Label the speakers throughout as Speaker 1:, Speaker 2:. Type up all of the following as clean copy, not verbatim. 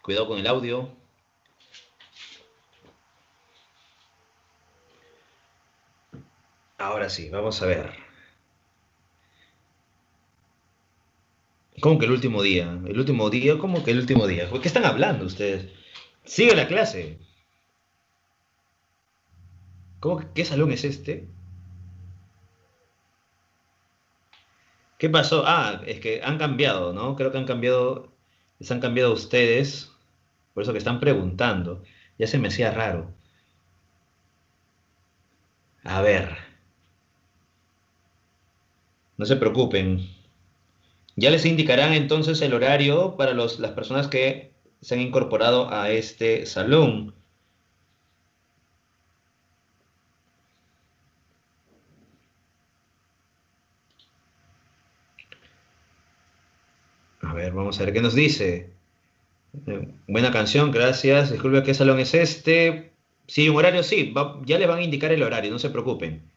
Speaker 1: Cuidado con el audio. Ahora sí, vamos a ver. ¿Cómo que el último día? ¿El último día? ¿Cómo que el último día? ¿Por qué están hablando ustedes? Sigue la clase. ¿Qué salón es este? ¿Qué pasó? Ah, es que han cambiado, ¿no? Creo que han cambiado, les han cambiado a ustedes, por eso que están preguntando. Ya se me hacía raro. A ver, no se preocupen. Ya les indicarán entonces el horario para las personas que se han incorporado a este salón. A ver, vamos a ver qué nos dice. Buena canción, gracias. Disculpe, ¿qué salón es este? Sí, un horario, sí. Ya le van a indicar el horario, no se preocupen.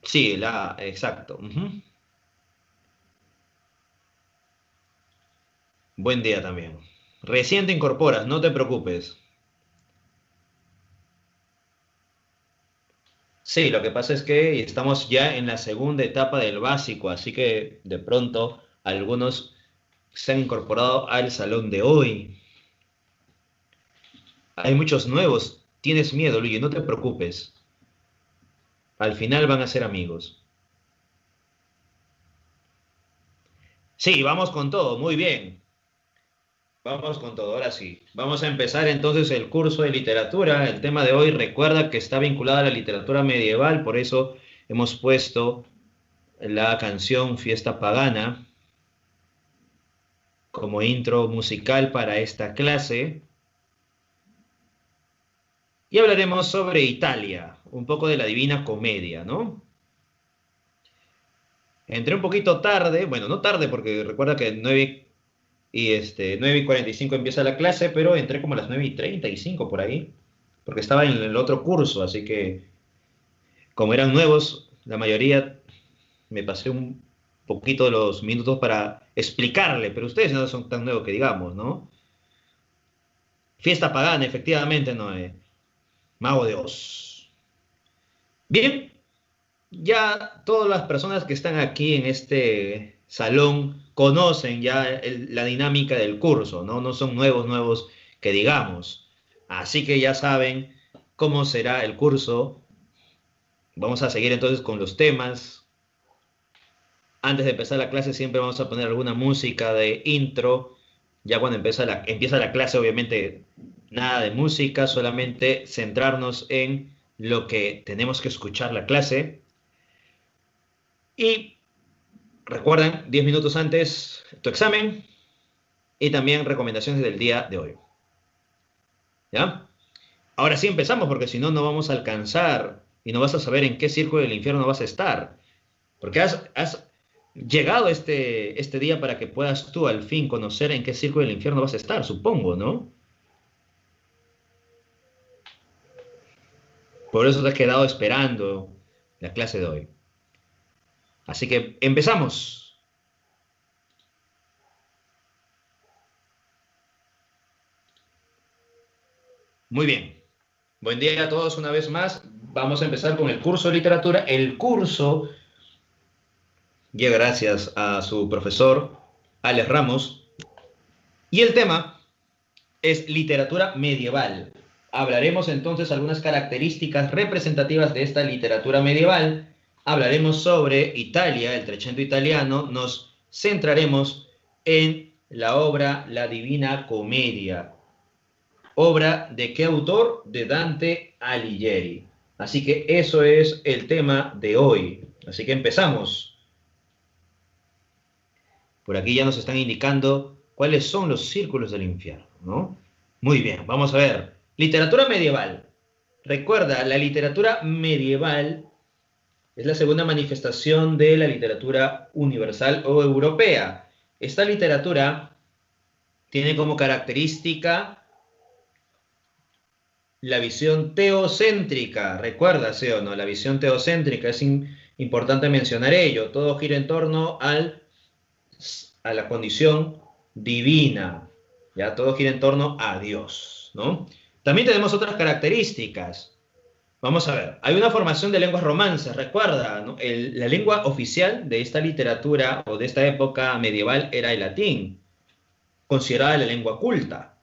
Speaker 1: Sí, exacto. Ujú. Buen día también. Recién te incorporas, no te preocupes. Sí, lo que pasa es que estamos ya en la segunda etapa del básico, así que de pronto algunos se han incorporado al salón de hoy. Hay muchos nuevos. Tienes miedo, Luigi, no te preocupes. Al final van a ser amigos. Sí, vamos con todo, muy bien. Vamos con todo, ahora sí. Vamos a empezar entonces el curso de literatura. El tema de hoy recuerda que está vinculado a la literatura medieval, por eso hemos puesto la canción Fiesta Pagana como intro musical para esta clase. Y hablaremos sobre Italia, un poco de la Divina Comedia, ¿no? Entré un poquito tarde, bueno, no tarde porque recuerda que 9:45 empieza la clase, pero entré como a las 9:35 por ahí, porque estaba en el otro curso, así que como eran nuevos, la mayoría me pasé un poquito de los minutos para explicarle, pero ustedes no son tan nuevos que digamos, ¿no? Fiesta pagana, efectivamente, no, Mago de Oz. Bien, ya todas las personas que están aquí en este salón conocen ya la dinámica del curso, ¿no? No son nuevos que digamos. Así que ya saben cómo será el curso. Vamos a seguir entonces con los temas. Antes de empezar la clase siempre vamos a poner alguna música de intro. Ya cuando empieza la clase, obviamente nada de música, solamente centrarnos en lo que tenemos que escuchar la clase. Y recuerden, 10 minutos antes tu examen y también recomendaciones del día de hoy. ¿Ya? Ahora sí empezamos porque si no, no vamos a alcanzar y no vas a saber en qué círculo del infierno vas a estar. Porque has llegado este día para que puedas tú al fin conocer en qué círculo del infierno vas a estar, supongo, ¿no? Por eso te has quedado esperando la clase de hoy. Así que empezamos. Muy bien. Buen día a todos una vez más. Vamos a empezar con el curso de literatura. El curso llega gracias a su profesor, Alex Ramos, y el tema es literatura medieval. Hablaremos entonces algunas características representativas de esta literatura medieval. Hablaremos sobre Italia, el Trecento italiano. Nos centraremos en la obra La Divina Comedia. ¿Obra de qué autor? De Dante Alighieri. Así que eso es el tema de hoy. Así que empezamos. Por aquí ya nos están indicando cuáles son los círculos del infierno, ¿no? Muy bien, vamos a ver. Literatura medieval. Recuerda, la literatura medieval es la segunda manifestación de la literatura universal o europea. Esta literatura tiene como característica la visión teocéntrica. Recuerda, ¿sí o no? La visión teocéntrica es Importante mencionar ello. Todo gira en torno a la condición divina. Ya, todo gira en torno a Dios, ¿no? También tenemos otras características. Vamos a ver, hay una formación de lenguas romances, recuerda, ¿no? La lengua oficial de esta literatura o de esta época medieval era el latín, considerada la lengua culta.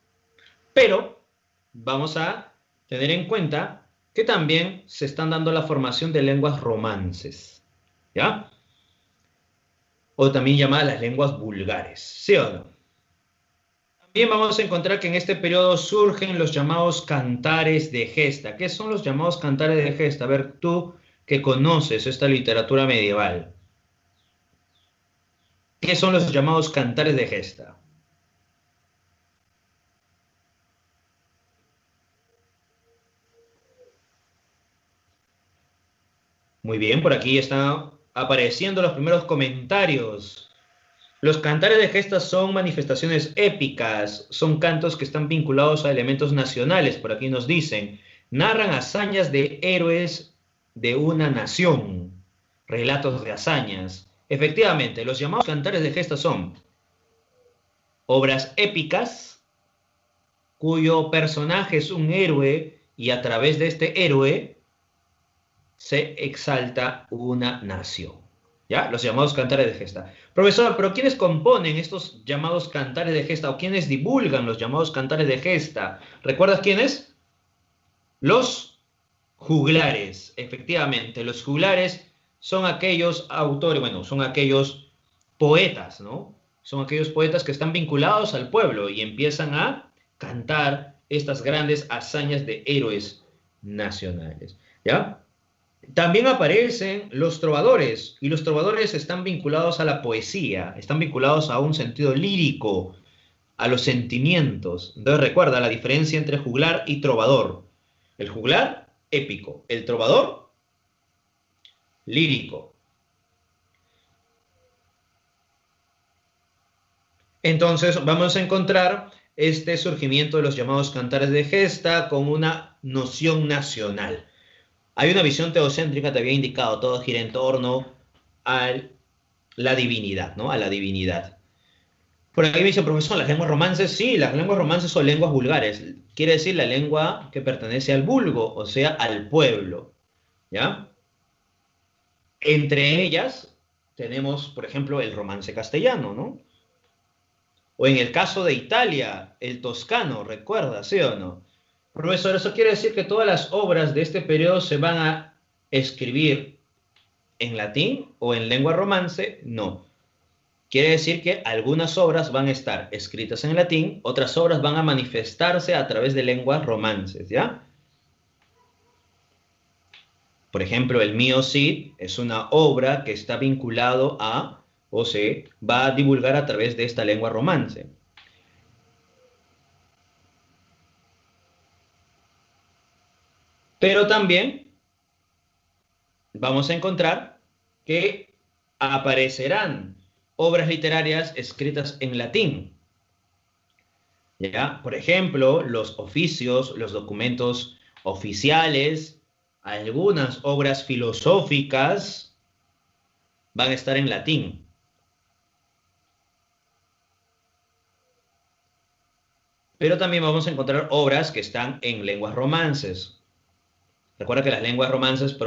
Speaker 1: Pero vamos a tener en cuenta que también se están dando la formación de lenguas romances, ¿ya? O también llamadas las lenguas vulgares, ¿sí o no? También vamos a encontrar que en este periodo surgen los llamados cantares de gesta. ¿Qué son los llamados cantares de gesta? A ver, tú que conoces esta literatura medieval, ¿qué son los llamados cantares de gesta? Muy bien, por aquí están apareciendo los primeros comentarios. Los cantares de gesta son manifestaciones épicas, son cantos que están vinculados a elementos nacionales, por aquí nos dicen, narran hazañas de héroes de una nación, relatos de hazañas. Efectivamente, los llamados cantares de gesta son obras épicas, cuyo personaje es un héroe y a través de este héroe se exalta una nación. ¿Ya? Los llamados cantares de gesta. Profesor, ¿pero quiénes componen estos llamados cantares de gesta o quiénes divulgan los llamados cantares de gesta? ¿Recuerdas quiénes? Los juglares. Efectivamente, los juglares son aquellos autores, bueno, son aquellos poetas, ¿no? Son aquellos poetas que están vinculados al pueblo y empiezan a cantar estas grandes hazañas de héroes nacionales. ¿Ya? También aparecen los trovadores, y los trovadores están vinculados a la poesía, están vinculados a un sentido lírico, a los sentimientos. Entonces recuerda la diferencia entre juglar y trovador. El juglar, épico. El trovador, lírico. Entonces vamos a encontrar este surgimiento de los llamados cantares de gesta con una noción nacional. Hay una visión teocéntrica, te había indicado, todo gira en torno a la divinidad, ¿no? A la divinidad. Por ahí me dice, profesor, ¿las lenguas romances? Sí, las lenguas romances son lenguas vulgares. Quiere decir la lengua que pertenece al vulgo, o sea, al pueblo, ¿ya? Entre ellas tenemos, por ejemplo, el romance castellano, ¿no? O en el caso de Italia, el toscano, ¿recuerda, sí o no? Profesor, ¿eso quiere decir que todas las obras de este periodo se van a escribir en latín o en lengua romance? No. Quiere decir que algunas obras van a estar escritas en latín, otras obras van a manifestarse a través de lenguas romances, ¿ya? Por ejemplo, el Mío Cid es una obra que está vinculado a, o se va a divulgar a través de esta lengua romance. Pero también vamos a encontrar que aparecerán obras literarias escritas en latín. ¿Ya? Por ejemplo, los oficios, los documentos oficiales, algunas obras filosóficas van a estar en latín. Pero también vamos a encontrar obras que están en lenguas romances. Recuerda que las lenguas romances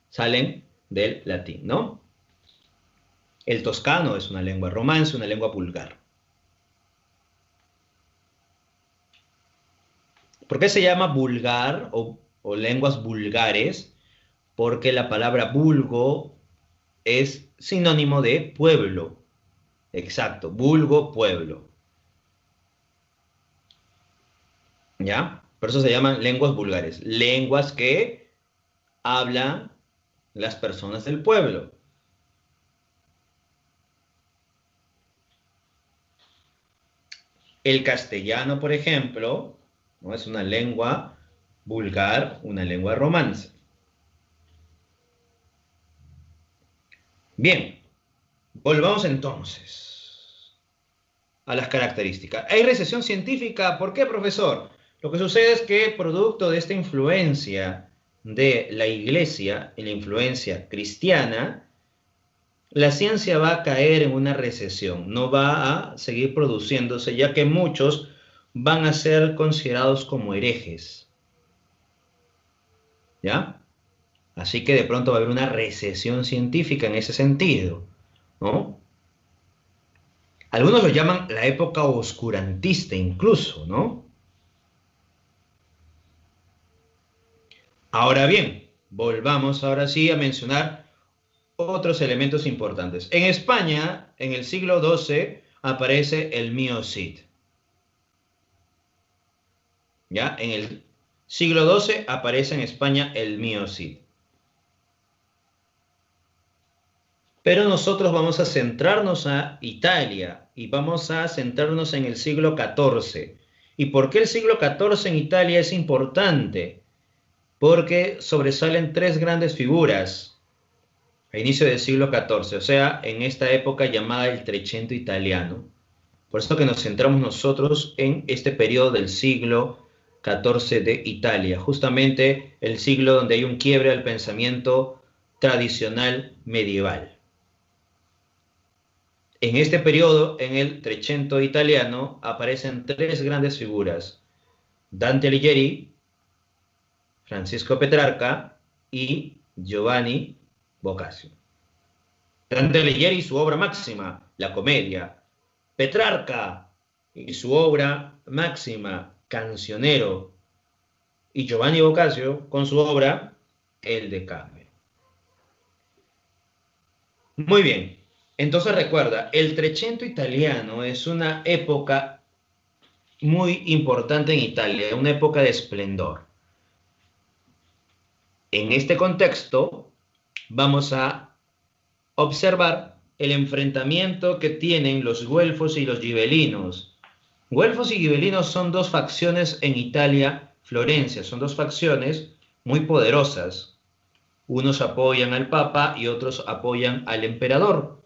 Speaker 1: salen del latín, ¿no? El toscano es una lengua romance, una lengua vulgar. ¿Por qué se llama vulgar o lenguas vulgares? Porque la palabra vulgo es sinónimo de pueblo. Exacto, vulgo, pueblo. ¿Ya? Por eso se llaman lenguas vulgares. Lenguas que hablan las personas del pueblo. El castellano, por ejemplo, ¿no? Es una lengua vulgar, una lengua romance. Bien, volvamos entonces a las características. Hay recesión científica. ¿Por qué, profesor? Lo que sucede es que producto de esta influencia de la Iglesia y la influencia cristiana, la ciencia va a caer en una recesión, no va a seguir produciéndose, ya que muchos van a ser considerados como herejes, ¿ya? Así que de pronto va a haber una recesión científica en ese sentido, ¿no? Algunos lo llaman la época oscurantista incluso, ¿no? Ahora bien, volvamos ahora sí a mencionar otros elementos importantes. En España, en el siglo XII, aparece el Mio Cid. ¿Ya? En el siglo XII aparece en España el Mio Cid. Pero nosotros vamos a centrarnos a Italia y vamos a centrarnos en el siglo XIV. ¿Y por qué el siglo XIV en Italia es importante? Porque sobresalen tres grandes figuras a inicio del siglo XIV, o sea, en esta época llamada el Trecento italiano. Por eso que nos centramos nosotros en este periodo del siglo XIV de Italia, justamente el siglo donde hay un quiebre al pensamiento tradicional medieval. En este periodo, en el Trecento italiano, aparecen tres grandes figuras: Dante Alighieri, Francisco Petrarca y Giovanni Boccaccio. Dante Alighieri y su obra máxima, la Comedia. Petrarca y su obra máxima, Cancionero. Y Giovanni Boccaccio con su obra, El Decameron. Muy bien, entonces recuerda, el Trecento italiano es una época muy importante en Italia, una época de esplendor. En este contexto, vamos a observar el enfrentamiento que tienen los güelfos y los gibelinos. Güelfos y gibelinos son dos facciones en Italia, Florencia, son dos facciones muy poderosas. Unos apoyan al Papa y otros apoyan al emperador.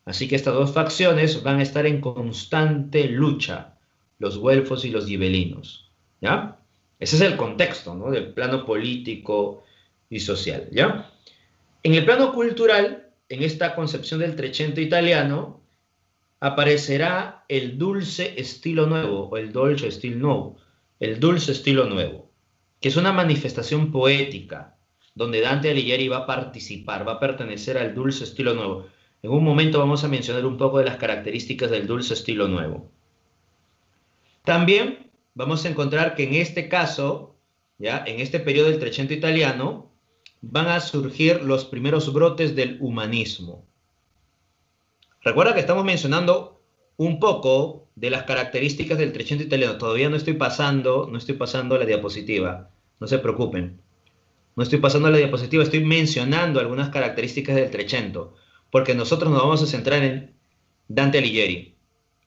Speaker 1: Así que estas dos facciones van a estar en constante lucha, los güelfos y los gibelinos, ¿ya? Ese es el contexto, ¿no?, del plano político y social, ¿ya? En el plano cultural, en esta concepción del Trecento italiano, aparecerá el dulce estilo nuevo, o el dolce stile nuovo, el dulce estilo nuevo, que es una manifestación poética, donde Dante Alighieri va a participar, va a pertenecer al dulce estilo nuevo. En un momento vamos a mencionar un poco de las características del dulce estilo nuevo. También vamos a encontrar que en este caso, ¿ya?, en este periodo del Trecento italiano, van a surgir los primeros brotes del humanismo. Recuerda que estamos mencionando un poco de las características del Trecento italiano. Todavía no estoy pasando la diapositiva. No se preocupen. No estoy pasando la diapositiva, estoy mencionando algunas características del Trecento, porque nosotros nos vamos a centrar en Dante Alighieri.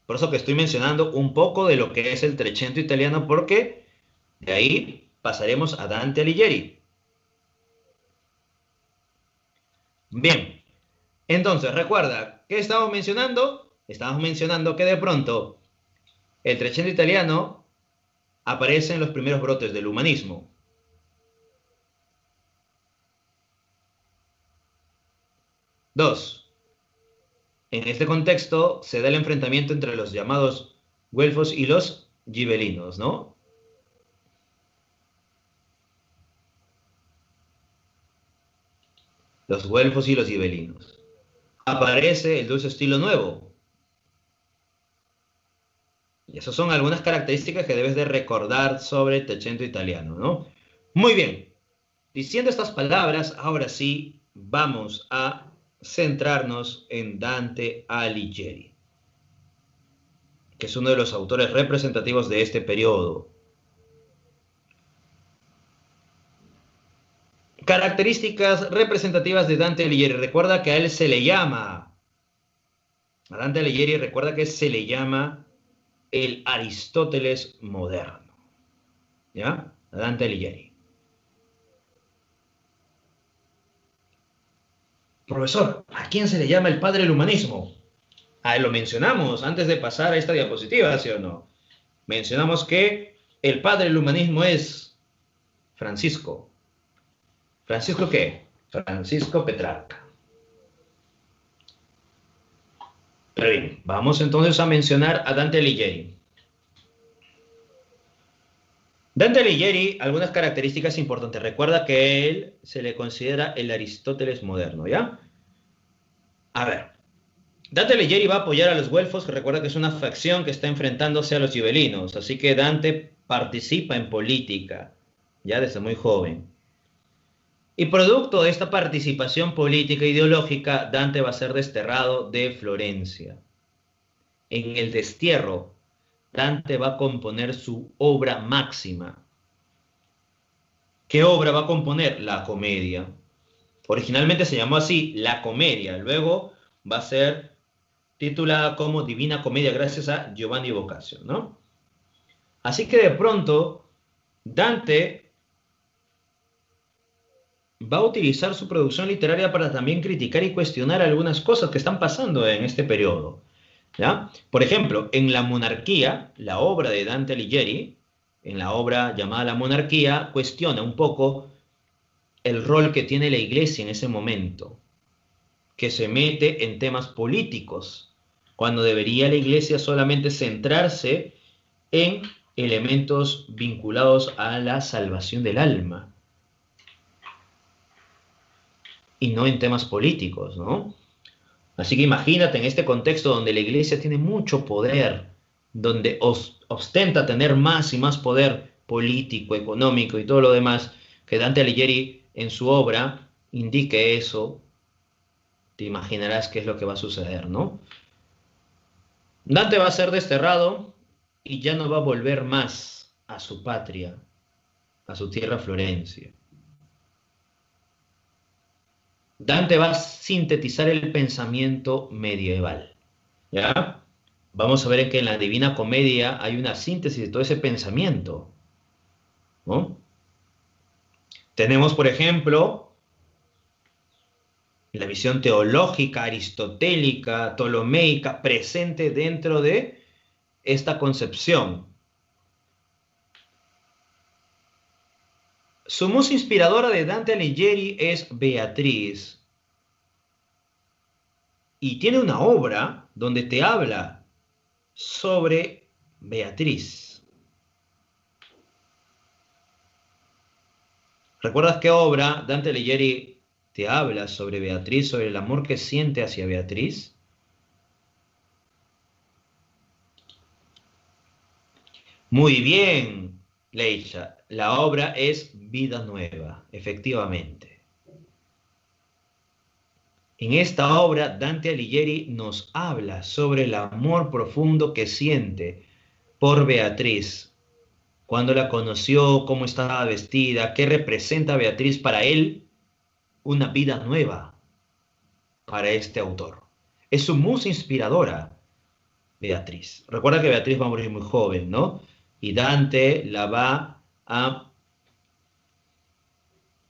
Speaker 1: Por eso que estoy mencionando un poco de lo que es el Trecento italiano, porque de ahí pasaremos a Dante Alighieri. Bien, entonces recuerda, ¿qué estamos mencionando? Estamos mencionando que de pronto el Trecento italiano aparece en los primeros brotes del humanismo. Dos, en este contexto se da el enfrentamiento entre los llamados güelfos y los gibelinos, ¿no? Los güelfos y los gibelinos. Aparece el dulce estilo nuevo. Y esas son algunas características que debes de recordar sobre el Trecento italiano, ¿no? Muy bien. Diciendo estas palabras, ahora sí vamos a centrarnos en Dante Alighieri, que es uno de los autores representativos de este periodo. Características representativas de Dante Alighieri. Recuerda que a él se le llama, a Dante Alighieri recuerda que se le llama el Aristóteles moderno, ¿ya? A Dante Alighieri. Profesor, ¿a quién se le llama el padre del humanismo? Lo mencionamos antes de pasar a esta diapositiva, ¿sí o no? Mencionamos que el padre del humanismo es Francisco. ¿Francisco qué? Francisco Petrarca. Pero bien, vamos entonces a mencionar a Dante Alighieri. Dante Alighieri, algunas características importantes. Recuerda que él se le considera el Aristóteles moderno, ¿ya? A ver, Dante Alighieri va a apoyar a los güelfos, que recuerda que es una facción que está enfrentándose a los gibelinos, así que Dante participa en política, ya desde muy joven. Y producto de esta participación política e ideológica, Dante va a ser desterrado de Florencia. En el destierro, Dante va a componer su obra máxima. ¿Qué obra va a componer? La Comedia. Originalmente se llamó así, La Comedia. Luego va a ser titulada como Divina Comedia gracias a Giovanni Boccaccio, ¿no? Así que de pronto, Dante va a utilizar su producción literaria para también criticar y cuestionar algunas cosas que están pasando en este periodo, ¿ya? Por ejemplo, en La Monarquía, la obra de Dante Alighieri, en la obra llamada La Monarquía, cuestiona un poco el rol que tiene la Iglesia en ese momento, que se mete en temas políticos, cuando debería la Iglesia solamente centrarse en elementos vinculados a la salvación del alma y no en temas políticos, ¿no? Así que imagínate en este contexto donde la Iglesia tiene mucho poder, donde ostenta tener más y más poder político, económico y todo lo demás, que Dante Alighieri en su obra indique eso, te imaginarás qué es lo que va a suceder, ¿no? Dante va a ser desterrado y ya no va a volver más a su patria, a su tierra Florencia. Dante va a sintetizar el pensamiento medieval, ¿ya? Vamos a ver que en la Divina Comedia hay una síntesis de todo ese pensamiento, ¿no? Tenemos, por ejemplo, la visión teológica, aristotélica, ptolomeica, presente dentro de esta concepción. Su musa inspiradora de Dante Alighieri es Beatriz. Y tiene una obra donde te habla sobre Beatriz. ¿Recuerdas qué obra Dante Alighieri te habla sobre Beatriz, sobre el amor que siente hacia Beatriz? Muy bien, Leisha. La obra es Vida Nueva, efectivamente. En esta obra, Dante Alighieri nos habla sobre el amor profundo que siente por Beatriz. Cuando la conoció, cómo estaba vestida, qué representa Beatriz para él, una vida nueva para este autor. Es su musa inspiradora, Beatriz. Recuerda que Beatriz va a morir muy joven, ¿no? Y Dante la va a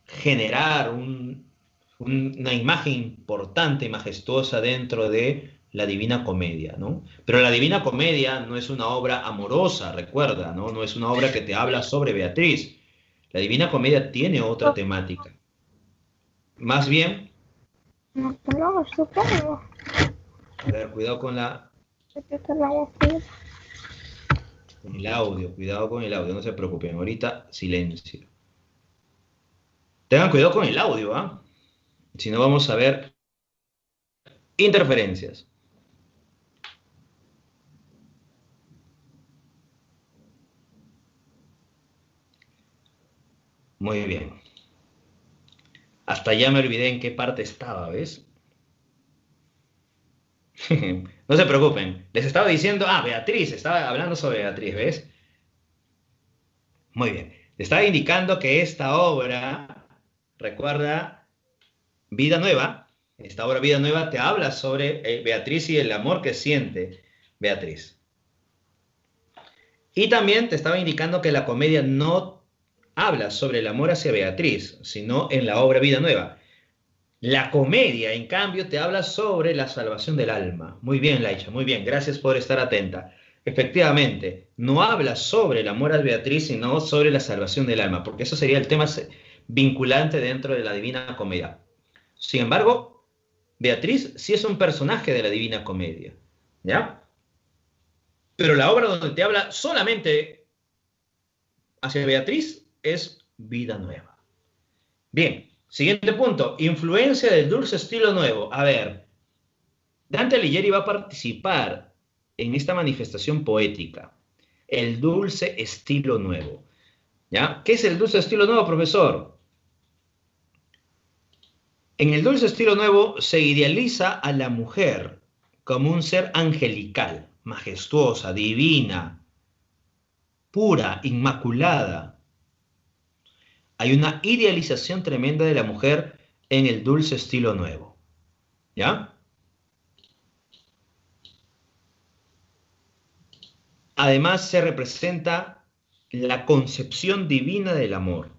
Speaker 1: generar una imagen importante y majestuosa dentro de la Divina Comedia, ¿no? Pero la Divina Comedia no es una obra amorosa, recuerda, ¿no? No es una obra que te habla sobre Beatriz. La Divina Comedia tiene otra temática. Más bien...
Speaker 2: No, pero supongo.
Speaker 1: A ver, cuidado con el audio, cuidado con el audio, no se preocupen, ahorita silencio. Tengan cuidado con el audio, ¿ah? Si no vamos a ver interferencias. Muy bien. Hasta ya me olvidé en qué parte estaba, ¿ves? No se preocupen. Les estaba diciendo, Beatriz, estaba hablando sobre Beatriz, ¿ves? Muy bien. Les estaba indicando que esta obra, recuerda, Vida Nueva, esta obra Vida Nueva te habla sobre Beatriz y el amor que siente Beatriz. Y también te estaba indicando que la comedia no habla sobre el amor hacia Beatriz, sino en la obra Vida Nueva. La comedia, en cambio, te habla sobre la salvación del alma. Muy bien, Laisha, muy bien. Gracias por estar atenta. Efectivamente, no habla sobre el amor a Beatriz, sino sobre la salvación del alma, porque eso sería el tema vinculante dentro de la Divina Comedia. Sin embargo, Beatriz sí es un personaje de la Divina Comedia, ¿ya? Pero la obra donde te habla solamente hacia Beatriz es Vida Nueva. Bien, siguiente punto, influencia del dulce estilo nuevo. A ver, Dante Alighieri va a participar en esta manifestación poética, el dulce estilo nuevo. ¿Ya? ¿Qué es el dulce estilo nuevo, profesor? En el dulce estilo nuevo se idealiza a la mujer como un ser angelical, majestuosa, divina, pura, inmaculada. Hay una idealización tremenda de la mujer en el dulce estilo nuevo. ¿Ya? Además se representa la concepción divina del amor.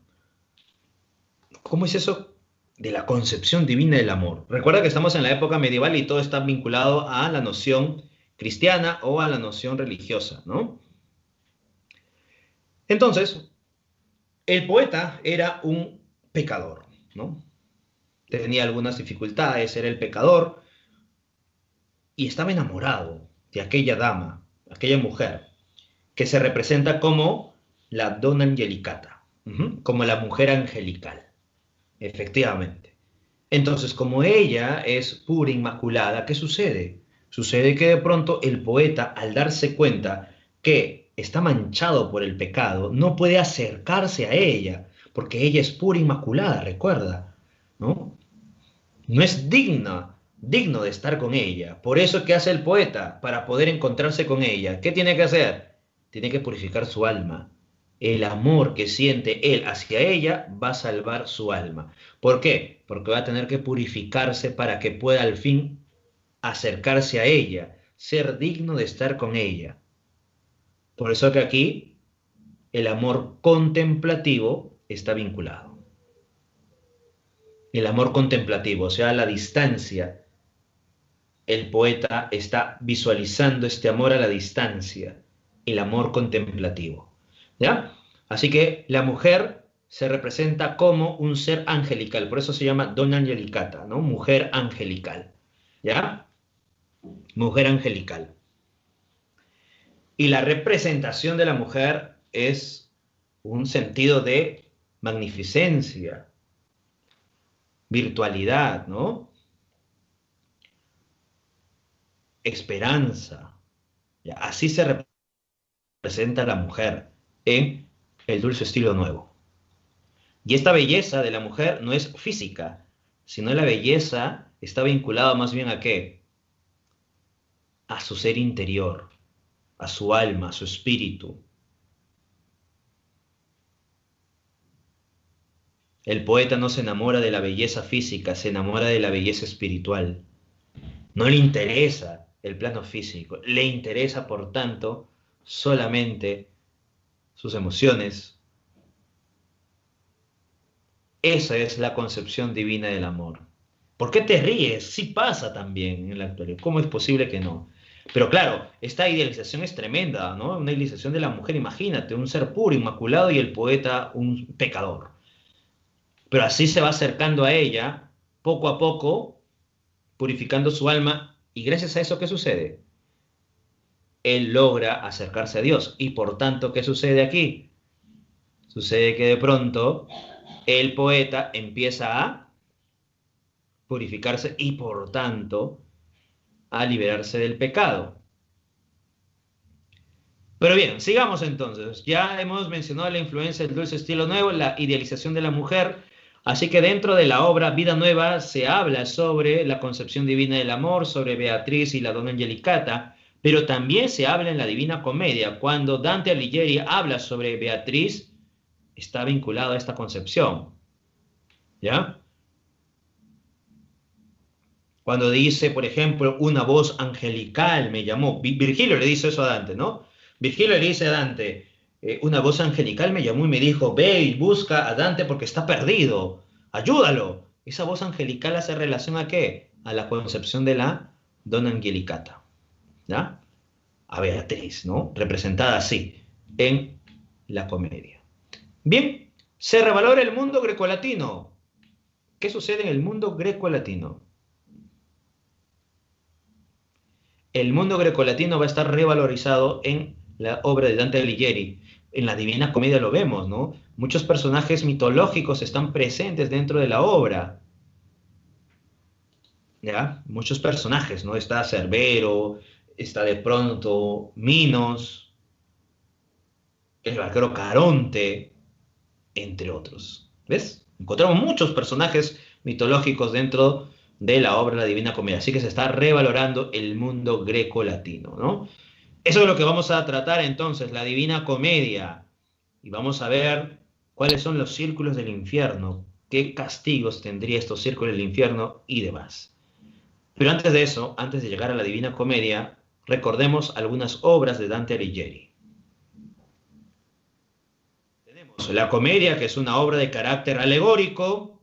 Speaker 1: ¿Cómo es eso de la concepción divina del amor? Recuerda que estamos en la época medieval y todo está vinculado a la noción cristiana o a la noción religiosa, ¿no? Entonces, el poeta era un pecador, ¿no? Tenía algunas dificultades, era el pecador y estaba enamorado de aquella dama, aquella mujer, que se representa como la Donna Angelicata, como la mujer angelical, efectivamente. Entonces, como ella es pura, inmaculada, ¿qué sucede? Sucede que de pronto el poeta, al darse cuenta que está manchado por el pecado, no puede acercarse a ella, porque ella es pura, inmaculada, recuerda, ¿no? No es digno de estar con ella. Por eso, ¿qué hace el poeta? Para poder encontrarse con ella, ¿qué tiene que hacer? Tiene que purificar su alma. El amor que siente él hacia ella va a salvar su alma. ¿Por qué? Porque va a tener que purificarse para que pueda al fin acercarse a ella, ser digno de estar con ella. Por eso que aquí el amor contemplativo está vinculado. El amor contemplativo, o sea, la distancia. El poeta está visualizando este amor a la distancia, el amor contemplativo. ¿Ya? Así que la mujer se representa como un ser angelical, por eso se llama Donna Angelicata, ¿no? Mujer angelical. ¿Ya? Mujer angelical. Y la representación de la mujer es un sentido de magnificencia, virtualidad, ¿no? Esperanza. ¿Ya? Así se representa a la mujer en el dulce estilo nuevo. Y esta belleza de la mujer no es física, sino la belleza está vinculada más bien a ¿qué? A su ser interior, a su alma, a su espíritu. El poeta no se enamora de la belleza física, se enamora de la belleza espiritual. No le interesa el plano físico, le interesa, por tanto, solamente sus emociones. Esa es la concepción divina del amor. ¿Por qué te ríes? Sí pasa también en la actualidad. ¿Cómo es posible que no? Pero claro, esta idealización es tremenda, ¿no? Una idealización de la mujer, imagínate, un ser puro, inmaculado y el poeta un pecador. Pero así se va acercando a ella, poco a poco, purificando su alma, y gracias a eso, ¿qué sucede? Él logra acercarse a Dios. Y por tanto, ¿qué sucede aquí? Sucede que de pronto el poeta empieza a purificarse y por tanto a liberarse del pecado. Pero bien, sigamos entonces. Ya hemos mencionado la influencia del dulce estilo nuevo, la idealización de la mujer. Así que dentro de la obra Vida Nueva se habla sobre la concepción divina del amor, sobre Beatriz y la Donna Angelicata, pero también se habla en la Divina Comedia. Cuando Dante Alighieri habla sobre Beatriz, está vinculado a esta concepción. ¿Ya? Cuando dice, por ejemplo, una voz angelical me llamó. Virgilio le dice eso a Dante, ¿no? Virgilio le dice a Dante, una voz angelical me llamó y me dijo, ve y busca a Dante porque está perdido, ayúdalo. Esa voz angelical hace relación ¿a qué? A la concepción de la Donna Angelicata, ¿ya? A Beatriz, ¿no? Representada así en la comedia. Bien, Se revalora el mundo grecolatino. ¿Qué sucede en el mundo grecolatino? El mundo grecolatino va a estar revalorizado en la obra de Dante Alighieri. En la Divina Comedia lo vemos, ¿no? Muchos personajes mitológicos están presentes dentro de la obra. ¿Ya? Muchos personajes, ¿no? Está Cerbero, está de pronto Minos, el barquero Caronte, entre otros. ¿Ves? Encontramos muchos personajes mitológicos dentro de la obra La Divina Comedia. Así que se está revalorando el mundo greco-latino, ¿no? Eso es lo que vamos a tratar entonces, la Divina Comedia. Y vamos a ver cuáles son los círculos del infierno, qué castigos tendría estos círculos del infierno y demás. Pero antes de eso, antes de llegar a la Divina Comedia, recordemos algunas obras de Dante Alighieri. Tenemos la Comedia, que es una obra de carácter alegórico.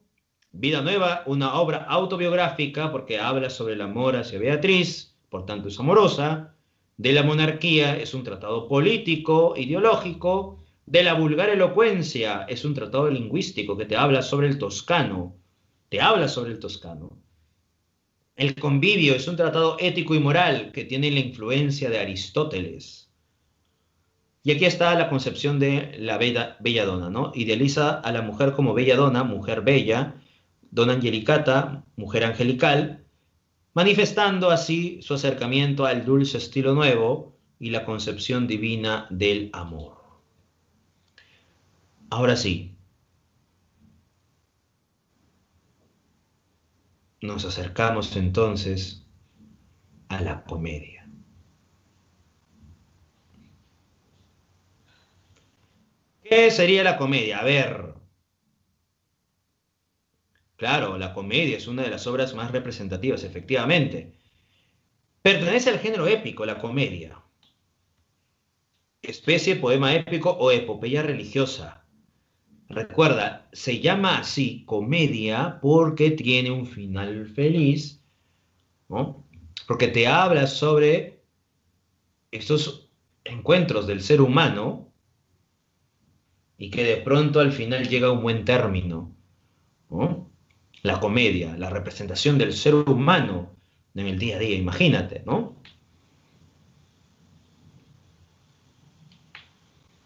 Speaker 1: Vida Nueva, una obra autobiográfica, porque habla sobre el amor hacia Beatriz, por tanto es amorosa. De la Monarquía es un tratado político, ideológico. De la Vulgar Elocuencia es un tratado lingüístico que te habla sobre el toscano. Te habla sobre el toscano. El Convivio es un tratado ético y moral que tiene la influencia de Aristóteles. Y aquí está la concepción de la belladona, ¿no? Idealiza a la mujer como belladona, mujer bella, Donna Angelicata, mujer angelical, manifestando así su acercamiento al dulce estilo nuevo y la concepción divina del amor. Ahora sí, nos acercamos entonces a la comedia. ¿Qué sería la comedia? A ver, claro, la comedia es una de las obras más representativas, efectivamente. Pertenece al género épico, la comedia. Especie, poema épico o epopeya religiosa. Recuerda, se llama así comedia porque tiene un final feliz, ¿no? Porque te habla sobre estos encuentros del ser humano y que de pronto al final llega a un buen término, ¿no? La comedia, la representación del ser humano en el día a día, imagínate, ¿no?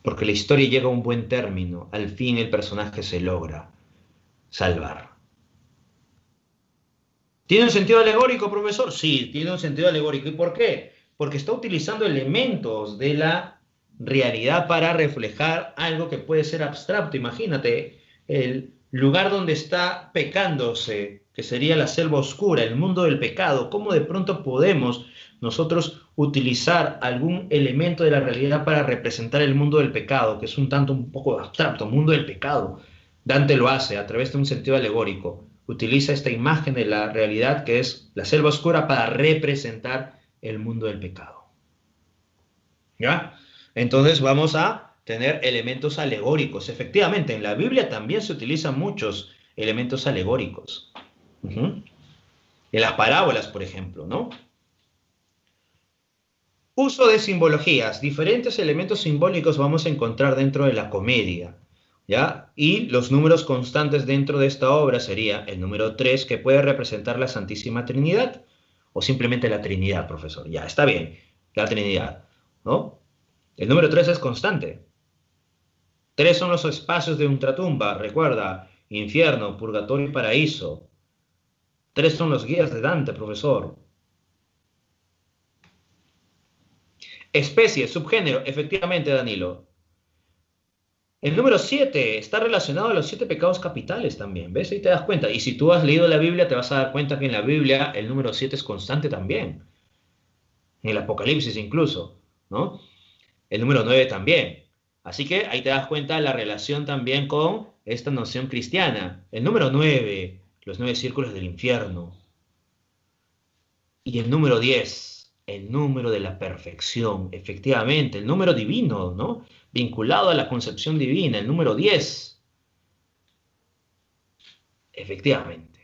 Speaker 1: Porque la historia llega a un buen término, al fin el personaje se logra salvar. ¿Tiene un sentido alegórico, profesor? Sí, tiene un sentido alegórico. ¿Y por qué? Porque está utilizando elementos de la realidad para reflejar algo que puede ser abstracto. Imagínate el lugar donde está pecándose, que sería la selva oscura, el mundo del pecado. ¿Cómo de pronto podemos nosotros utilizar algún elemento de la realidad para representar el mundo del pecado, que es un poco abstracto, mundo del pecado? Dante lo hace a través de un sentido alegórico. Utiliza esta imagen de la realidad que es la selva oscura para representar el mundo del pecado. ¿Ya? Entonces vamos a tener elementos alegóricos. Efectivamente, en la Biblia también se utilizan muchos elementos alegóricos. En las parábolas, por ejemplo, ¿no? Uso de simbologías. Diferentes elementos simbólicos vamos a encontrar dentro de la comedia, ¿ya? Y los números constantes dentro de esta obra sería el número 3, que puede representar la Santísima Trinidad, o simplemente la Trinidad, profesor. Ya, está bien, la Trinidad, ¿no? El número 3 es constante. 3 son los espacios de ultratumba, recuerda, infierno, purgatorio y paraíso. 3 son los guías de Dante, profesor. Especie, subgénero, efectivamente, Danilo. El número 7 está relacionado a los 7 pecados capitales también, ¿ves? Ahí te das cuenta. Y si tú has leído la Biblia, te vas a dar cuenta que en la Biblia el número 7 es constante también. En el Apocalipsis incluso, ¿no? El número 9 también. Así que ahí te das cuenta la relación también con esta noción cristiana. El número 9, los 9 círculos del infierno. Y el número 10, el número de la perfección, efectivamente, el número divino, ¿no? Vinculado a la concepción divina, el número 10. Efectivamente.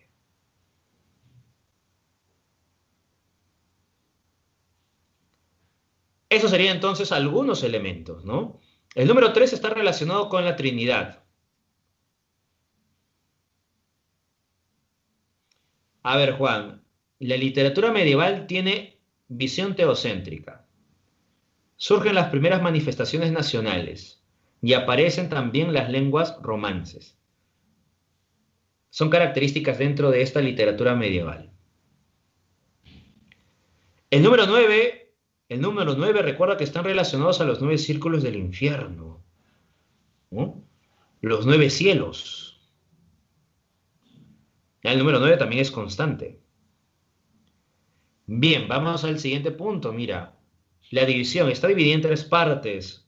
Speaker 1: Esos serían entonces algunos elementos, ¿no? El número 3 está relacionado con la Trinidad. A ver, Juan, la literatura medieval tiene visión teocéntrica. Surgen las primeras manifestaciones nacionales y aparecen también las lenguas romances. Son características dentro de esta literatura medieval. El número 9, recuerda que están relacionados a los 9 círculos del infierno, ¿no? Los 9 cielos. El número 9 también es constante. Bien, vamos al siguiente punto. Mira, la división está dividida en 3 partes: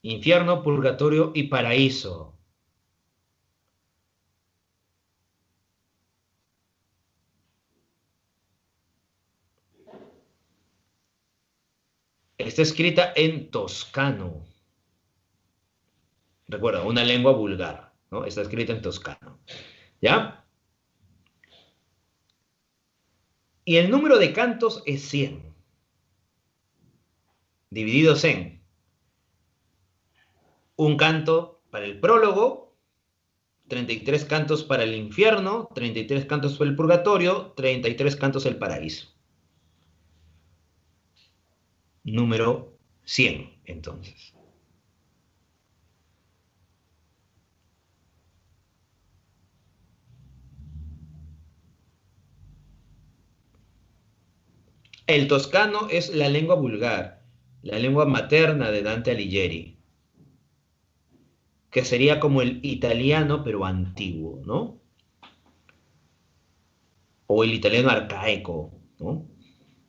Speaker 1: infierno, purgatorio y paraíso. Está escrita en toscano. Recuerda, una lengua vulgar, ¿no? Está escrita en toscano. ¿Ya? Y el número de cantos es 100, divididos en un canto para el prólogo, 33 cantos para el infierno, 33 cantos para el purgatorio, 33 cantos del paraíso. Número 100, entonces. El toscano es la lengua vulgar, la lengua materna de Dante Alighieri, que sería como el italiano pero antiguo, ¿no? O el italiano arcaico, ¿no?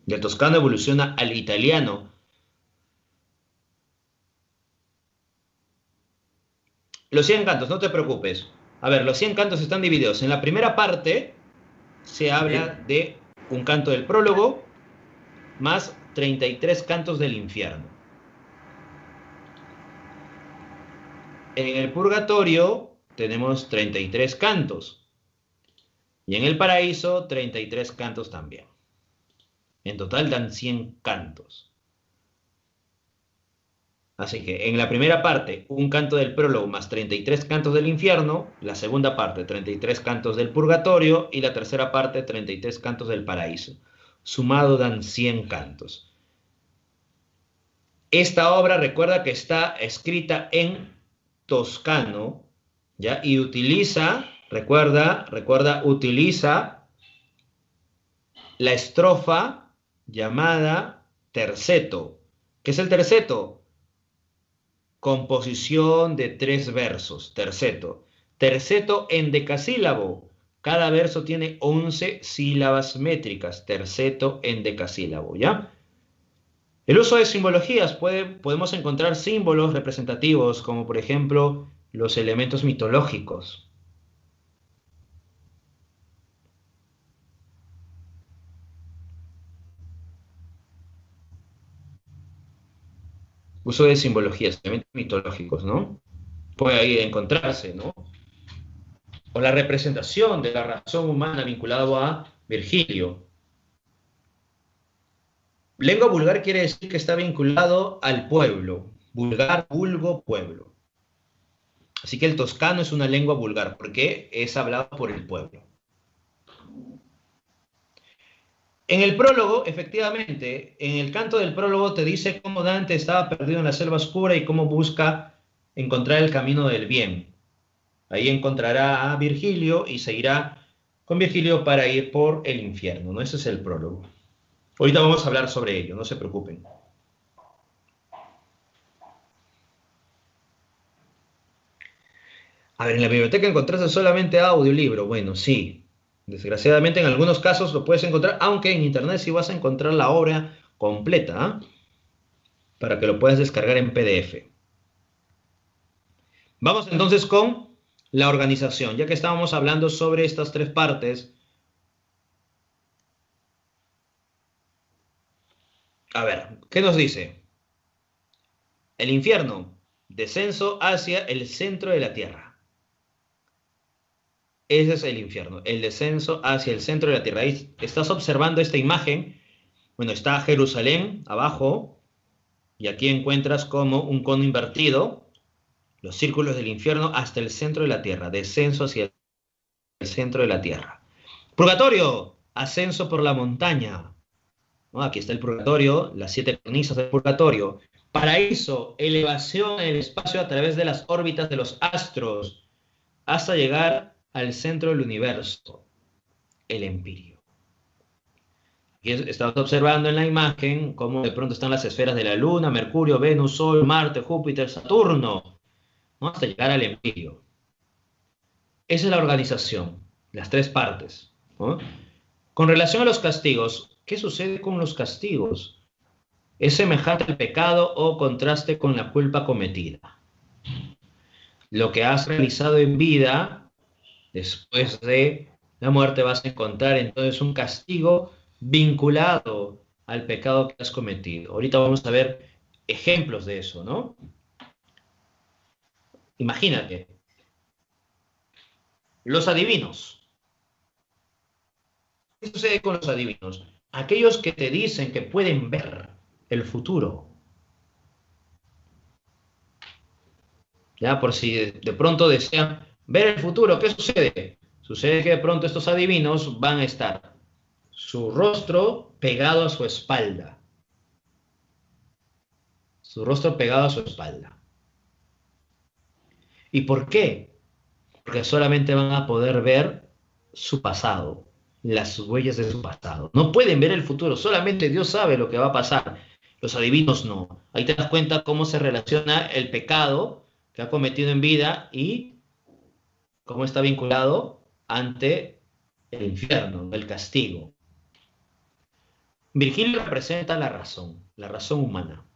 Speaker 1: Del toscano evoluciona al italiano. Los 100 cantos, no te preocupes. A ver, los 100 cantos están divididos. En la primera parte se habla de un canto del prólogo más 33 cantos del infierno. En el purgatorio tenemos 33 cantos. Y en el paraíso 33 cantos también. En total dan 100 cantos. Así que en la primera parte, un canto del prólogo más 33 cantos del infierno, la segunda parte, 33 cantos del purgatorio, y la tercera parte, 33 cantos del paraíso. Sumado dan 100 cantos. Esta obra, recuerda que está escrita en toscano, ¿ya? Y utiliza, recuerda, utiliza la estrofa llamada terceto. ¿Qué es el terceto? Composición de 3 versos, terceto. Terceto en decasílabo. Cada verso tiene 11 sílabas métricas, terceto en decasílabo, ¿ya? El uso de simbologías, podemos encontrar símbolos representativos, como por ejemplo los elementos mitológicos. Uso de simbologías, elementos mitológicos, ¿no? Puede ahí encontrarse, ¿no? O la representación de la razón humana vinculado a Virgilio. Lengua vulgar quiere decir que está vinculado al pueblo. Vulgar, vulgo, pueblo. Así que el toscano es una lengua vulgar porque es hablado por el pueblo. En el prólogo, efectivamente, en el canto del prólogo te dice cómo Dante estaba perdido en la selva oscura y cómo busca encontrar el camino del bien. Ahí encontrará a Virgilio y se irá con Virgilio para ir por el infierno, ¿no? Ese es el prólogo. Ahorita vamos a hablar sobre ello, no se preocupen. A ver, en la biblioteca encontraste solamente audiolibro. Bueno, sí. Desgraciadamente en algunos casos lo puedes encontrar, aunque en internet sí vas a encontrar la obra completa, ¿eh? Para que lo puedas descargar en PDF. Vamos entonces con la organización, ya que estábamos hablando sobre estas 3 partes. A ver, ¿qué nos dice? El infierno, descenso hacia el centro de la tierra. Ese es el infierno, el descenso hacia el centro de la tierra. Ahí estás observando esta imagen. Bueno, está Jerusalén abajo, y aquí encuentras como un cono invertido, los círculos del infierno hasta el centro de la tierra, descenso hacia el centro de la tierra. Purgatorio, ascenso por la montaña. ¿No? Aquí está el purgatorio, las 7 cornisas del purgatorio. Paraíso, elevación en el espacio a través de las órbitas de los astros, hasta llegar al centro del universo, el empirio. Aquí estamos observando en la imagen cómo de pronto están las esferas de la Luna, Mercurio, Venus, Sol, Marte, Júpiter, Saturno, ¿no? Hasta llegar al empirio. Esa es la organización, las 3 partes, ¿no? Con relación a los castigos, ¿qué sucede con los castigos? ¿Es semejante al pecado o contraste con la culpa cometida? Lo que has realizado en vida, después de la muerte vas a encontrar entonces un castigo vinculado al pecado que has cometido. Ahorita vamos a ver ejemplos de eso, ¿no? Imagínate, los adivinos. ¿Qué sucede con los adivinos? Aquellos que te dicen que pueden ver el futuro. Ya, por si de pronto desean ver el futuro, ¿qué sucede? Sucede que de pronto estos adivinos van a estar su rostro pegado a su espalda. Su rostro pegado a su espalda. ¿Y por qué? Porque solamente van a poder ver su pasado, las huellas de su pasado. No pueden ver el futuro, solamente Dios sabe lo que va a pasar. Los adivinos no. Ahí te das cuenta cómo se relaciona el pecado que ha cometido en vida y cómo está vinculado ante el infierno, el castigo. Virgilio representa la razón humana.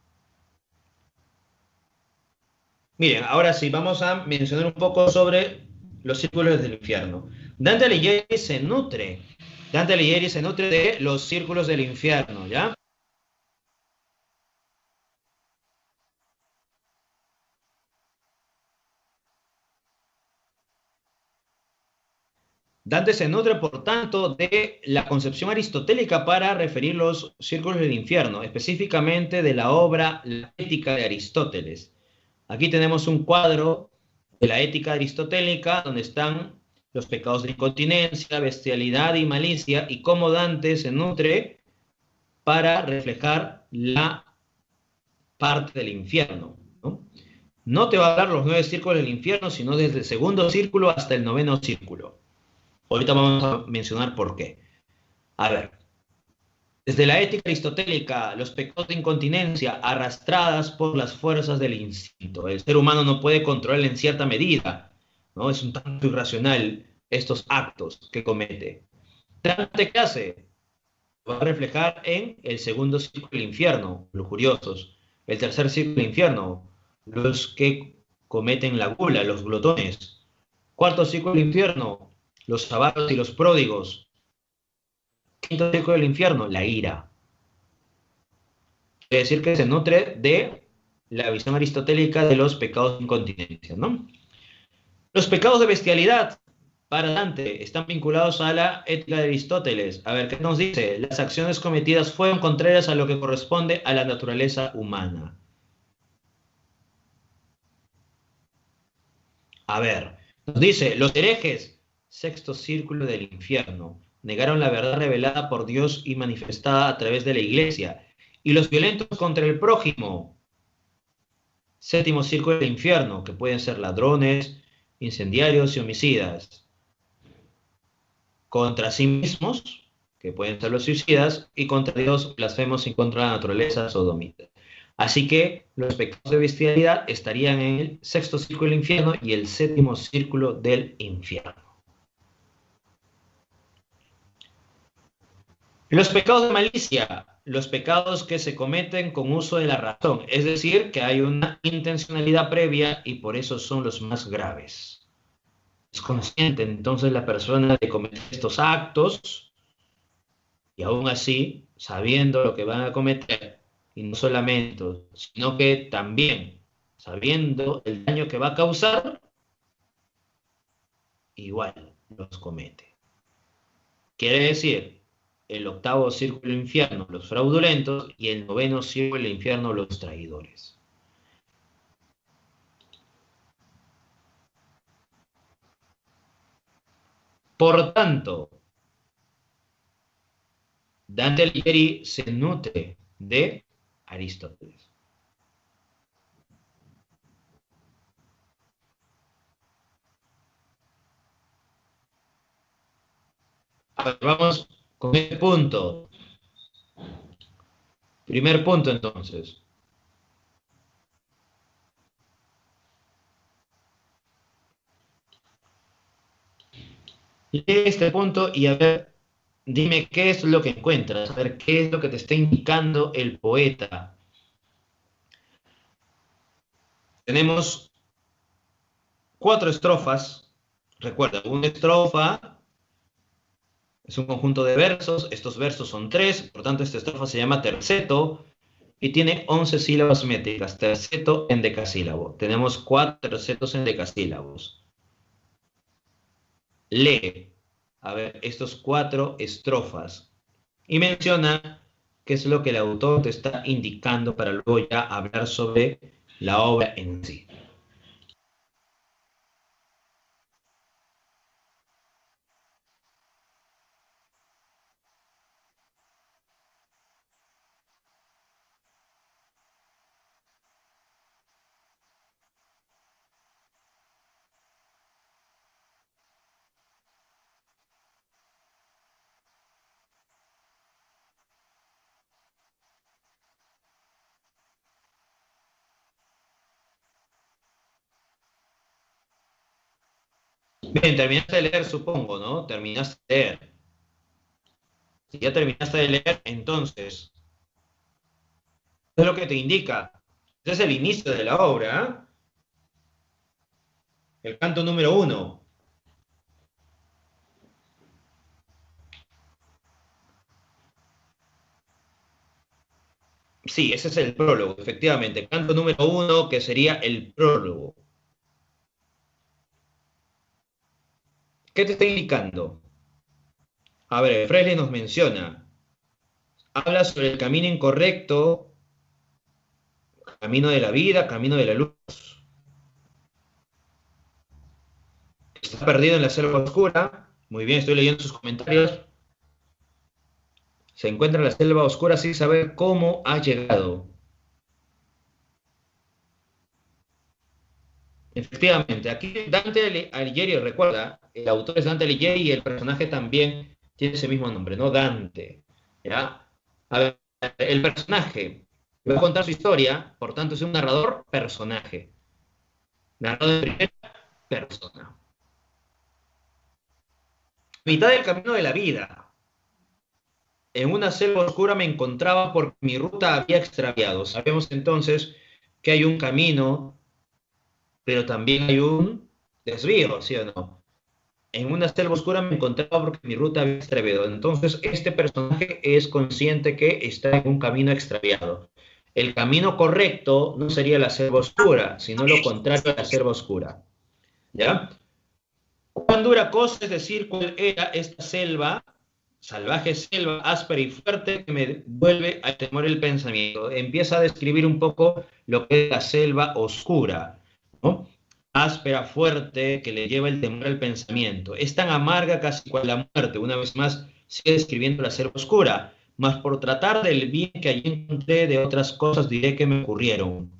Speaker 1: Miren, ahora sí, vamos a mencionar un poco sobre los círculos del infierno. Dante Alighieri se nutre de los círculos del infierno, ¿ya? Dante se nutre, por tanto, de la concepción aristotélica para referir los círculos del infierno, específicamente de la obra La Ética de Aristóteles. Aquí tenemos un cuadro de la ética aristotélica donde están los pecados de incontinencia, bestialidad y malicia y cómo Dante se nutre para reflejar la parte del infierno, ¿no? No te va a dar los 9 círculos del infierno, sino desde el segundo círculo hasta el noveno círculo. Ahorita vamos a mencionar por qué. A ver, desde la ética aristotélica, los pecados de incontinencia arrastradas por las fuerzas del instinto. El ser humano no puede controlar en cierta medida, ¿no? Es un tanto irracional estos actos que comete. ¿Qué hace? Va a reflejar en el segundo círculo del infierno, los lujuriosos. El tercer círculo del infierno, los que cometen la gula, los glotones. Cuarto círculo del infierno, los avaros y los pródigos. Quinto círculo del infierno, la ira. Quiere decir que se nutre de la visión aristotélica de los pecados de incontinencia, ¿no? Los pecados de bestialidad, para Dante, están vinculados a la ética de Aristóteles. A ver, ¿qué nos dice? Las acciones cometidas fueron contrarias a lo que corresponde a la naturaleza humana. A ver, nos dice, los herejes, sexto círculo del infierno, negaron la verdad revelada por Dios y manifestada a través de la iglesia. Y los violentos contra el prójimo, séptimo círculo del infierno, que pueden ser ladrones, incendiarios y homicidas. Contra sí mismos, que pueden ser los suicidas, y contra Dios, blasfemos, y contra la naturaleza sodomita. Así que los pecados de bestialidad estarían en el sexto círculo del infierno y el séptimo círculo del infierno. Los pecados de malicia, los pecados que se cometen con uso de la razón, es decir, que hay una intencionalidad previa y por eso son los más graves. Es consciente entonces la persona de cometer estos actos y aún así, sabiendo lo que van a cometer, y no solamente, sino que también sabiendo el daño que va a causar, igual los comete. Quiere decir, el octavo círculo del infierno, los fraudulentos, y el noveno círculo del infierno, los traidores. Por tanto, Dante Alighieri se nutre de Aristóteles. A ver, vamos con este punto. Primer punto, entonces. Lee este punto y a ver, dime qué es lo que encuentras, a ver qué es lo que te está indicando el poeta. Tenemos 4 estrofas. Recuerda, una estrofa es un conjunto de versos. Estos versos son 3, por tanto esta estrofa se llama terceto y tiene 11 sílabas métricas. Terceto en decasílabo. Tenemos 4 tercetos en decasílabos. Lee, a ver, estos 4 estrofas y menciona qué es lo que el autor te está indicando para luego ya hablar sobre la obra en sí. Bien, terminaste de leer, supongo, ¿no? Terminaste de leer. Si ya terminaste de leer, entonces, ¿qué es lo que te indica? Este es el inicio de la obra, ¿eh? El canto número 1. Sí, ese es el prólogo, efectivamente. Canto número 1, que sería el prólogo. ¿Qué te está indicando? A ver, Freire nos menciona, habla sobre el camino incorrecto, camino de la vida, camino de la luz. Está perdido en la selva oscura. Muy bien, estoy leyendo sus comentarios. Se encuentra en la selva oscura sin saber cómo ha llegado. Efectivamente, aquí Dante Alighieri, recuerda, el autor es Dante Alighieri y el personaje también tiene ese mismo nombre, ¿no? Dante. ¿Ya? A ver, el personaje va a contar su historia, por tanto es un narrador personaje. Narrador de primera persona. Mitad del camino de la vida. En una selva oscura me encontraba porque mi ruta había extraviado. Sabemos entonces que hay un camino, pero también hay un desvío, ¿sí o no? En una selva oscura me encontraba porque mi ruta había extraviado. Entonces, este personaje es consciente que está en un camino extraviado. El camino correcto no sería la selva oscura, sino lo contrario a la selva oscura. ¿Ya? Cuán dura cosa es decir cuál era esta selva, salvaje selva, áspera y fuerte, que me vuelve a temor el pensamiento. Empieza a describir un poco lo que es la selva oscura, ¿no? Áspera, fuerte, que le lleva el temor al pensamiento. Es tan amarga casi cual la muerte. Una vez más, sigue describiendo la selva oscura. Mas por tratar del bien que allí encontré, de otras cosas diré que me ocurrieron.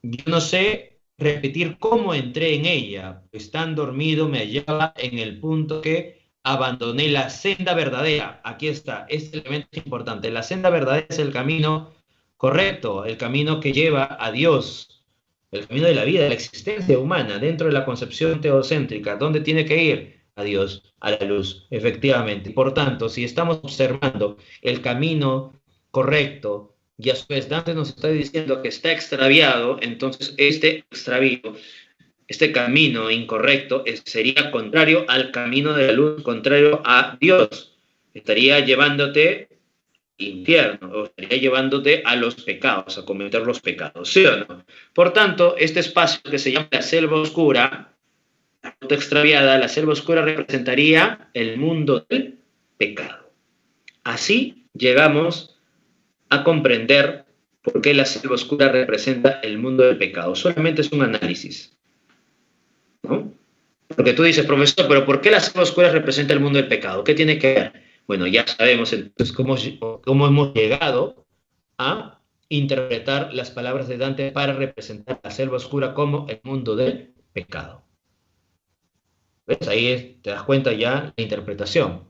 Speaker 1: Yo no sé repetir cómo entré en ella, pues tan dormido me hallaba en el punto que abandoné la senda verdadera. Aquí está, este elemento es importante. La senda verdadera es el camino correcto, el camino que lleva a Dios, el camino de la vida, de la existencia humana, dentro de la concepción teocéntrica. ¿Dónde tiene que ir? A Dios, a la luz, efectivamente. Por tanto, si estamos observando el camino correcto, y a su vez Dante nos está diciendo que está extraviado, entonces este extravío, este camino incorrecto, sería contrario al camino de la luz, contrario a Dios. Estaría llevándote al infierno, o estaría llevándote a los pecados, a cometer los pecados, ¿sí o no? Por tanto, este espacio que se llama la selva oscura, la ruta extraviada, la selva oscura representaría el mundo del pecado. Así llegamos a comprender por qué la selva oscura representa el mundo del pecado. Solamente es un análisis, ¿no? Porque tú dices, profesor, pero ¿por qué la selva oscura representa el mundo del pecado? ¿Qué tiene que ver? Bueno, ya sabemos entonces cómo hemos llegado a interpretar las palabras de Dante para representar la selva oscura como el mundo del pecado. ¿Ves? Te das cuenta ya la interpretación.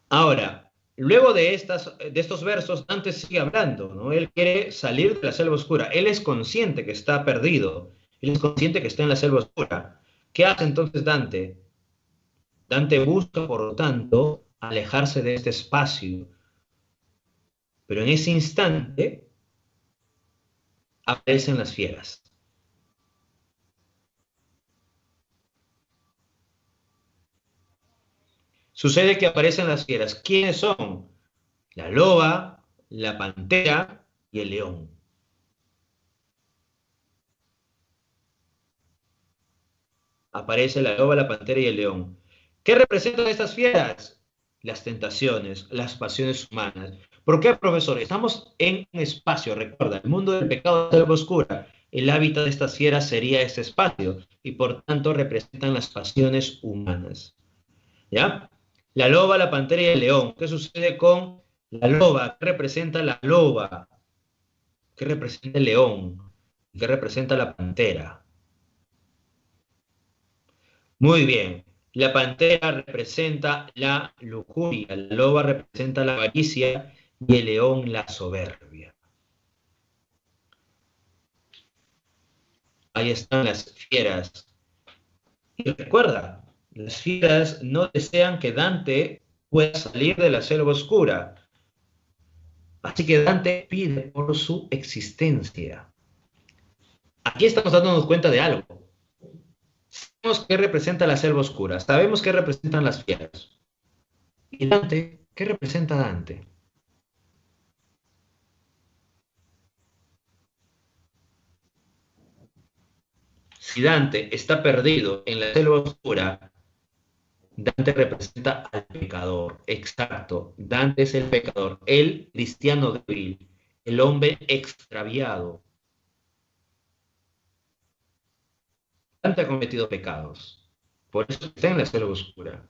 Speaker 1: Ahora, luego de estos versos, Dante sigue hablando, ¿no? Él quiere salir de la selva oscura. Él es consciente que está perdido. Él es consciente que está en la selva oscura. ¿Qué hace entonces Dante? Dante busca, por lo tanto, alejarse de este espacio. Pero en ese instante aparecen las fieras. Sucede que aparecen las fieras. ¿Quiénes son? La loba, la pantera y el león. Aparece la loba, la pantera y el león. ¿Qué representan estas fieras? Las tentaciones, las pasiones humanas. ¿Por qué, profesor? Estamos en un espacio, recuerda, el mundo del pecado de la selva oscura. El hábitat de estas fieras sería este espacio y por tanto representan las pasiones humanas. ¿Ya? La loba, la pantera y el león. ¿Qué sucede con la loba? ¿Qué representa la loba? ¿Qué representa el león? ¿Qué representa la pantera? Muy bien. La pantera representa la lujuria, la loba representa la avaricia y el león la soberbia. Ahí están las fieras. Y recuerda, las fieras no desean que Dante pueda salir de la selva oscura. Así que Dante pide por su existencia. Aquí estamos dándonos cuenta de algo. Sabemos qué representa la selva oscura, sabemos qué representan las fieras. ¿Y Dante? ¿Qué representa Dante? Si Dante está perdido en la selva oscura, Dante representa al pecador. Exacto. Dante es el pecador, el cristiano débil, el hombre extraviado. Dante ha cometido pecados. Por eso está en la selva oscura.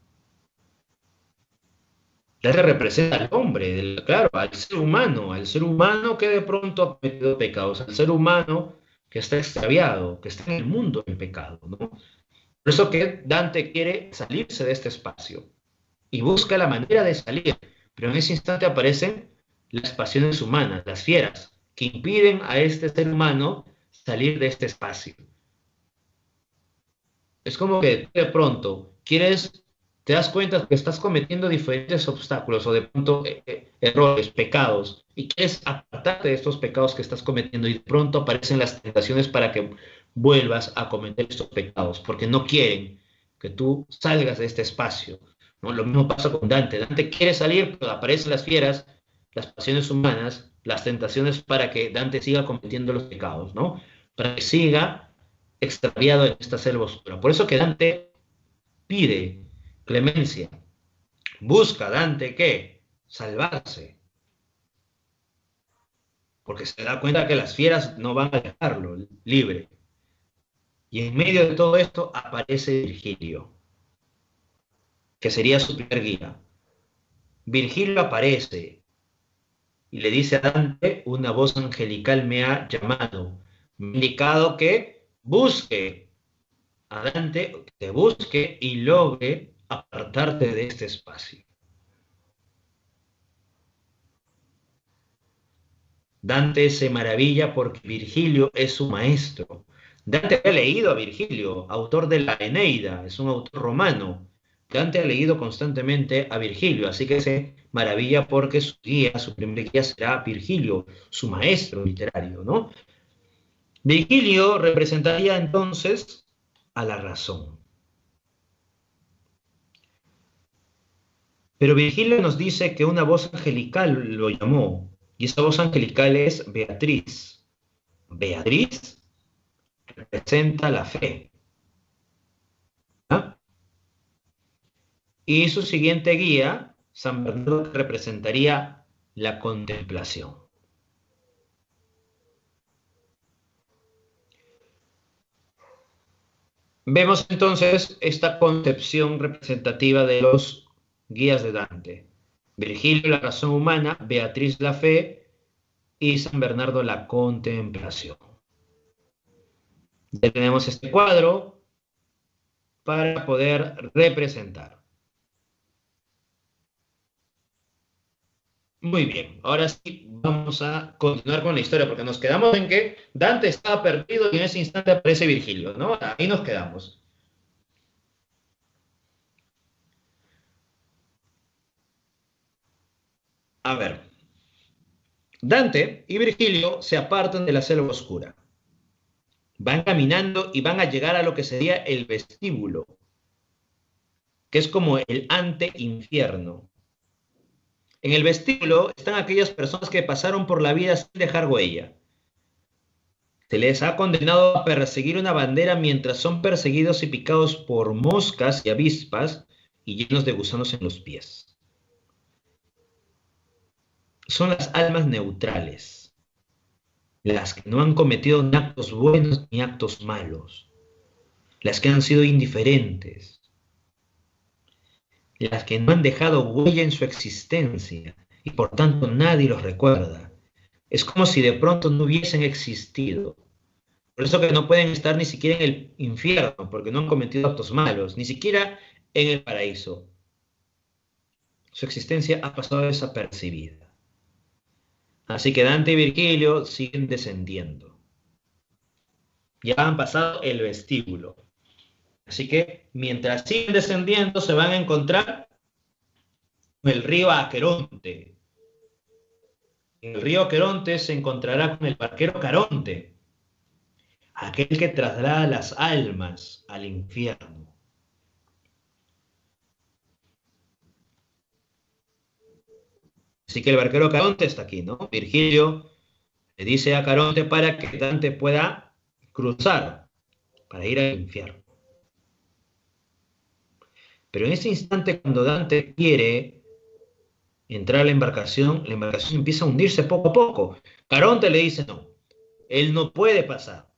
Speaker 1: Dante representa al hombre, claro, al ser humano que de pronto ha cometido pecados, al ser humano que está extraviado, que está en el mundo del pecado, ¿no? Por eso que Dante quiere salirse de este espacio y busca la manera de salir, pero en ese instante aparecen las pasiones humanas, las fieras, que impiden a este ser humano salir de este espacio. Es como que de pronto te das cuenta que estás cometiendo diferentes obstáculos o de pronto errores, pecados, y quieres apartarte de estos pecados que estás cometiendo y de pronto aparecen las tentaciones para que vuelvas a cometer estos pecados, porque no quieren que tú salgas de este espacio, ¿no? Lo mismo pasa con Dante. Dante quiere salir, pero aparecen las fieras, las pasiones humanas, las tentaciones para que Dante siga cometiendo los pecados, ¿no? Para que siga extraviado en esta selva oscura. Por eso que Dante pide clemencia. Busca Dante ¿qué? Salvarse. Porque se da cuenta que las fieras no van a dejarlo libre. Y en medio de todo esto aparece Virgilio, que sería su primer guía. Virgilio aparece y le dice a Dante, una voz angelical me ha llamado, me ha indicado que busque a Dante, que te busque y logre apartarte de este espacio. Dante se maravilla porque Virgilio es su maestro. Dante ha leído a Virgilio, autor de la Eneida, es un autor romano. Dante ha leído constantemente a Virgilio, así que se maravilla porque su guía, su primer guía será Virgilio, su maestro literario, ¿no? Virgilio representaría entonces a la razón. Pero Virgilio nos dice que una voz angelical lo llamó, y esa voz angelical es Beatriz. Beatriz representa la fe. ¿Ah? Y su siguiente guía, San Bernardo, representaría la contemplación. Vemos entonces esta concepción representativa de los guías de Dante. Virgilio, la razón humana, Beatriz, la fe, y San Bernardo, la contemplación. Ya tenemos este cuadro para poder representar. Muy bien, ahora sí vamos a continuar con la historia, porque nos quedamos en que Dante estaba perdido y en ese instante aparece Virgilio, ¿no? Ahí nos quedamos. A ver, Dante y Virgilio se apartan de la selva oscura. Van caminando y van a llegar a lo que sería el vestíbulo, que es como el ante-infierno. En el vestíbulo están aquellas personas que pasaron por la vida sin dejar huella. Se les ha condenado a perseguir una bandera mientras son perseguidos y picados por moscas y avispas y llenos de gusanos en los pies. Son las almas neutrales, las que no han cometido ni actos buenos ni actos malos, las que han sido indiferentes, las que no han dejado huella en su existencia y por tanto nadie los recuerda. Es como si de pronto no hubiesen existido. Por eso que no pueden estar ni siquiera en el infierno, porque no han cometido actos malos, ni siquiera en el paraíso. Su existencia ha pasado desapercibida. Así que Dante y Virgilio siguen descendiendo. Ya han pasado el vestíbulo. Así que mientras siguen descendiendo se van a encontrar con el río Aqueronte. En el río Aqueronte se encontrará con el barquero Caronte, aquel que traslada las almas al infierno. Así que el barquero Caronte está aquí, ¿no? Virgilio le dice a Caronte para que Dante pueda cruzar, para ir al infierno. Pero en ese instante, cuando Dante quiere entrar a la embarcación empieza a hundirse poco a poco. Caronte le dice no, él no puede pasar.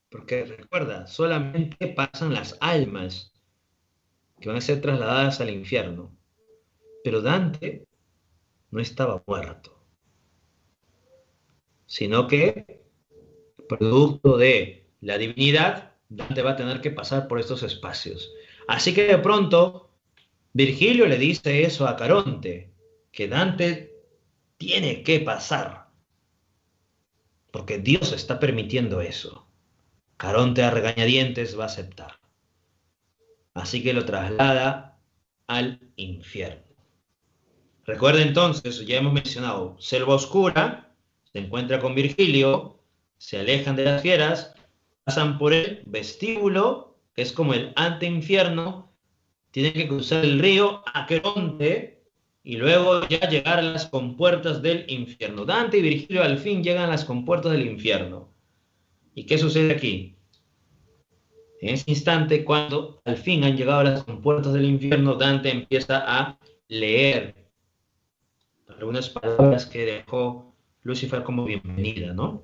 Speaker 1: Porque recuerda, solamente pasan las almas que van a ser trasladadas al infierno. Pero Dante no estaba muerto, sino que, producto de la divinidad, Dante va a tener que pasar por estos espacios. Así que de pronto, Virgilio le dice eso a Caronte, que Dante tiene que pasar, porque Dios está permitiendo eso. Caronte a regañadientes va a aceptar. Así que lo traslada al infierno. Recuerda entonces, ya hemos mencionado, selva oscura, se encuentra con Virgilio, se alejan de las fieras, pasan por el vestíbulo, que es como el anteinfierno, tienen que cruzar el río Aqueronte y luego ya llegar a las compuertas del infierno. Dante y Virgilio al fin llegan a las compuertas del infierno. ¿Y qué sucede aquí? En ese instante, cuando al fin han llegado a las compuertas del infierno, Dante empieza a leer algunas palabras que dejó Lucifer como bienvenida, ¿no?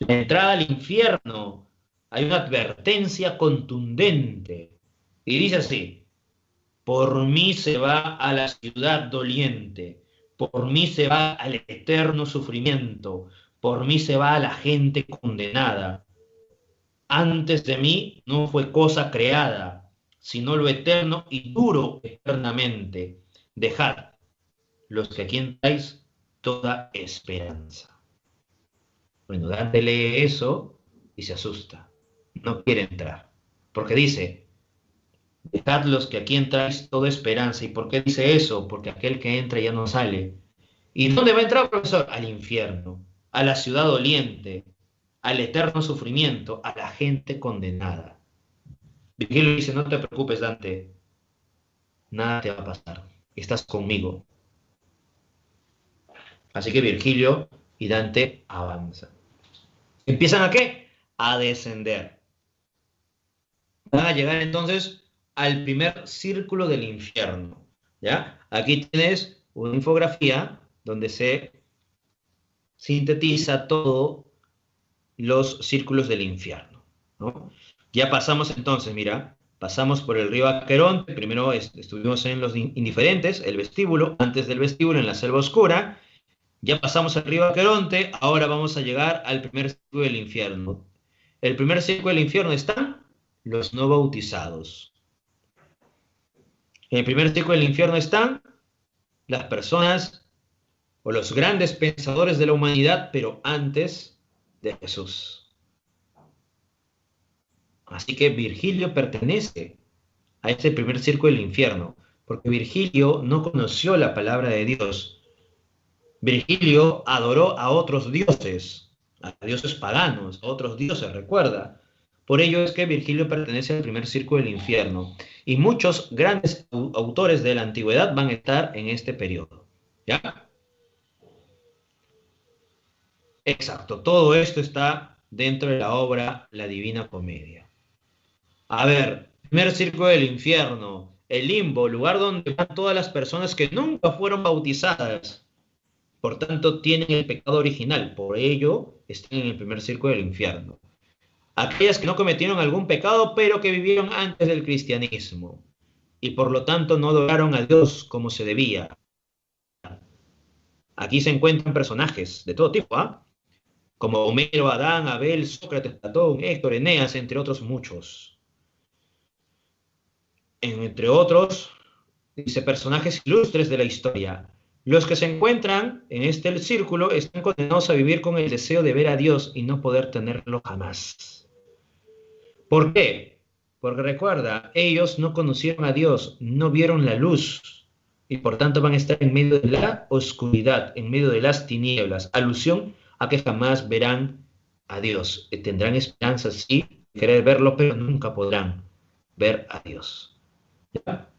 Speaker 1: La entrada al infierno, hay una advertencia contundente, y dice así: por mí se va a la ciudad doliente, por mí se va al eterno sufrimiento, por mí se va a la gente condenada. Antes de mí no fue cosa creada, sino lo eterno y duro eternamente. Dejad los que aquí entráis toda esperanza. Bueno, Dante lee eso y se asusta. No quiere entrar. Porque dice, dejad los que aquí entráis toda esperanza. ¿Y por qué dice eso? Porque aquel que entra ya no sale. ¿Y dónde va a entrar, profesor? Al infierno, a la ciudad doliente, al eterno sufrimiento, a la gente condenada. Virgilio dice, no te preocupes, Dante, nada te va a pasar, estás conmigo. Así que Virgilio y Dante avanzan. ¿Empiezan a qué? A descender. Van a llegar entonces al primer círculo del infierno, ¿ya? Aquí tienes una infografía donde se sintetiza todos los círculos del infierno, ¿no? Ya pasamos entonces, mira, pasamos por el río Aqueronte, primero estuvimos en los indiferentes, el vestíbulo, antes del vestíbulo en la selva oscura, ya pasamos el río Aqueronte, ahora vamos a llegar al primer círculo del infierno. El primer círculo del infierno están los no bautizados. En el primer círculo del infierno están las personas o los grandes pensadores de la humanidad, pero antes de Jesús. Así que Virgilio pertenece a este primer círculo del infierno, porque Virgilio no conoció la palabra de Dios. Virgilio adoró a otros dioses, a dioses paganos, a otros dioses, recuerda. Por ello es que Virgilio pertenece al primer círculo del infierno. Y muchos grandes autores de la antigüedad van a estar en este periodo. ¿Ya? Exacto, todo esto está dentro de la obra La Divina Comedia. A ver, primer círculo del infierno, el limbo, lugar donde van todas las personas que nunca fueron bautizadas. Por tanto, tienen el pecado original, por ello están en el primer círculo del infierno. Aquellas que no cometieron algún pecado, pero que vivieron antes del cristianismo, y por lo tanto no adoraron a Dios como se debía. Aquí se encuentran personajes de todo tipo, ¿ah? Como Homero, Adán, Abel, Sócrates, Platón, Héctor, Eneas, entre otros muchos. Entre otros, dice, personajes ilustres de la historia. Los que se encuentran en este círculo están condenados a vivir con el deseo de ver a Dios y no poder tenerlo jamás. ¿Por qué? Porque recuerda, ellos no conocieron a Dios, no vieron la luz y por tanto van a estar en medio de la oscuridad, en medio de las tinieblas. Alusión a que jamás verán a Dios. Tendrán esperanza, sí, querer verlo, pero nunca podrán ver a Dios. ¿Ya?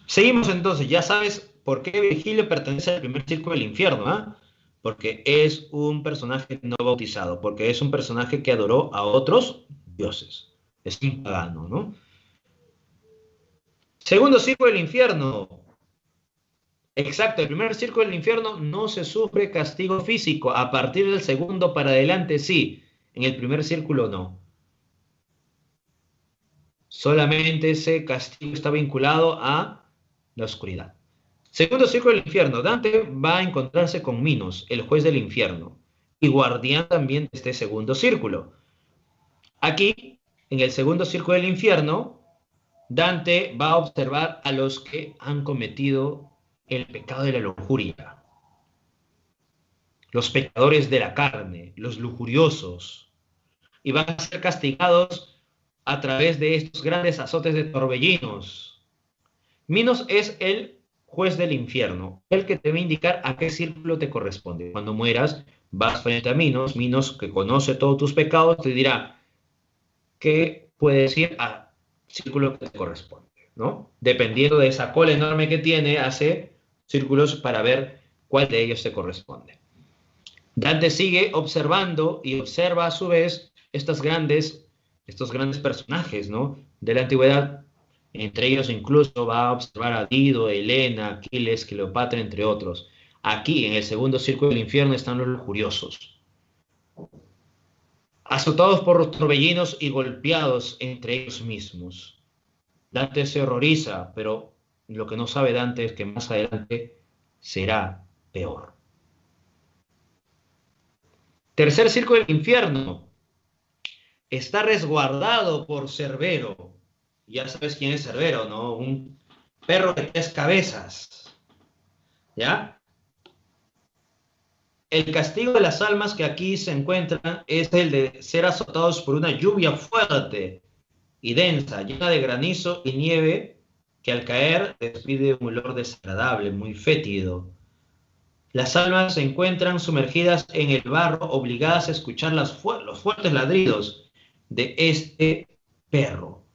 Speaker 1: Seguimos entonces, ya sabes por qué Virgilio pertenece al primer círculo del infierno, ¿ah? Porque es un personaje no bautizado, porque es un personaje que adoró a otros dioses. Es un pagano, ¿no? Segundo círculo del infierno. Exacto, el primer círculo del infierno no se sufre castigo físico. A partir del segundo para adelante sí. En el primer círculo no. Solamente ese castigo está vinculado a la oscuridad. Segundo círculo del infierno. Dante va a encontrarse con Minos, el juez del infierno, y guardián también de este segundo círculo. Aquí, en el segundo círculo del infierno, Dante va a observar a los que han cometido el pecado de la lujuria, los pecadores de la carne, los lujuriosos, y van a ser castigados a través de estos grandes azotes de torbellinos. Minos es el juez del infierno, el que te va a indicar a qué círculo te corresponde. Cuando mueras, vas frente a Minos, Minos, que conoce todos tus pecados, te dirá qué puedes ir al círculo que te corresponde, ¿no? Dependiendo de esa cola enorme que tiene, hace círculos para ver cuál de ellos te corresponde. Dante sigue observando y observa a su vez estos grandes personajes, ¿no?, de la antigüedad. Entre ellos incluso va a observar a Dido, Helena, Aquiles, Cleopatra, entre otros. Aquí, en el segundo círculo del infierno, están los lujuriosos, azotados por los torbellinos y golpeados entre ellos mismos. Dante se horroriza, pero lo que no sabe Dante es que más adelante será peor. Tercer círculo del infierno. Está resguardado por Cerbero. Ya sabes quién es Cerbero, ¿no? Un perro de 3 cabezas. ¿Ya? El castigo de las almas que aquí se encuentran es el de ser azotados por una lluvia fuerte y densa, llena de granizo y nieve, que al caer despide un olor desagradable, muy fétido. Las almas se encuentran sumergidas en el barro, obligadas a escuchar los fuertes ladridos de este perro.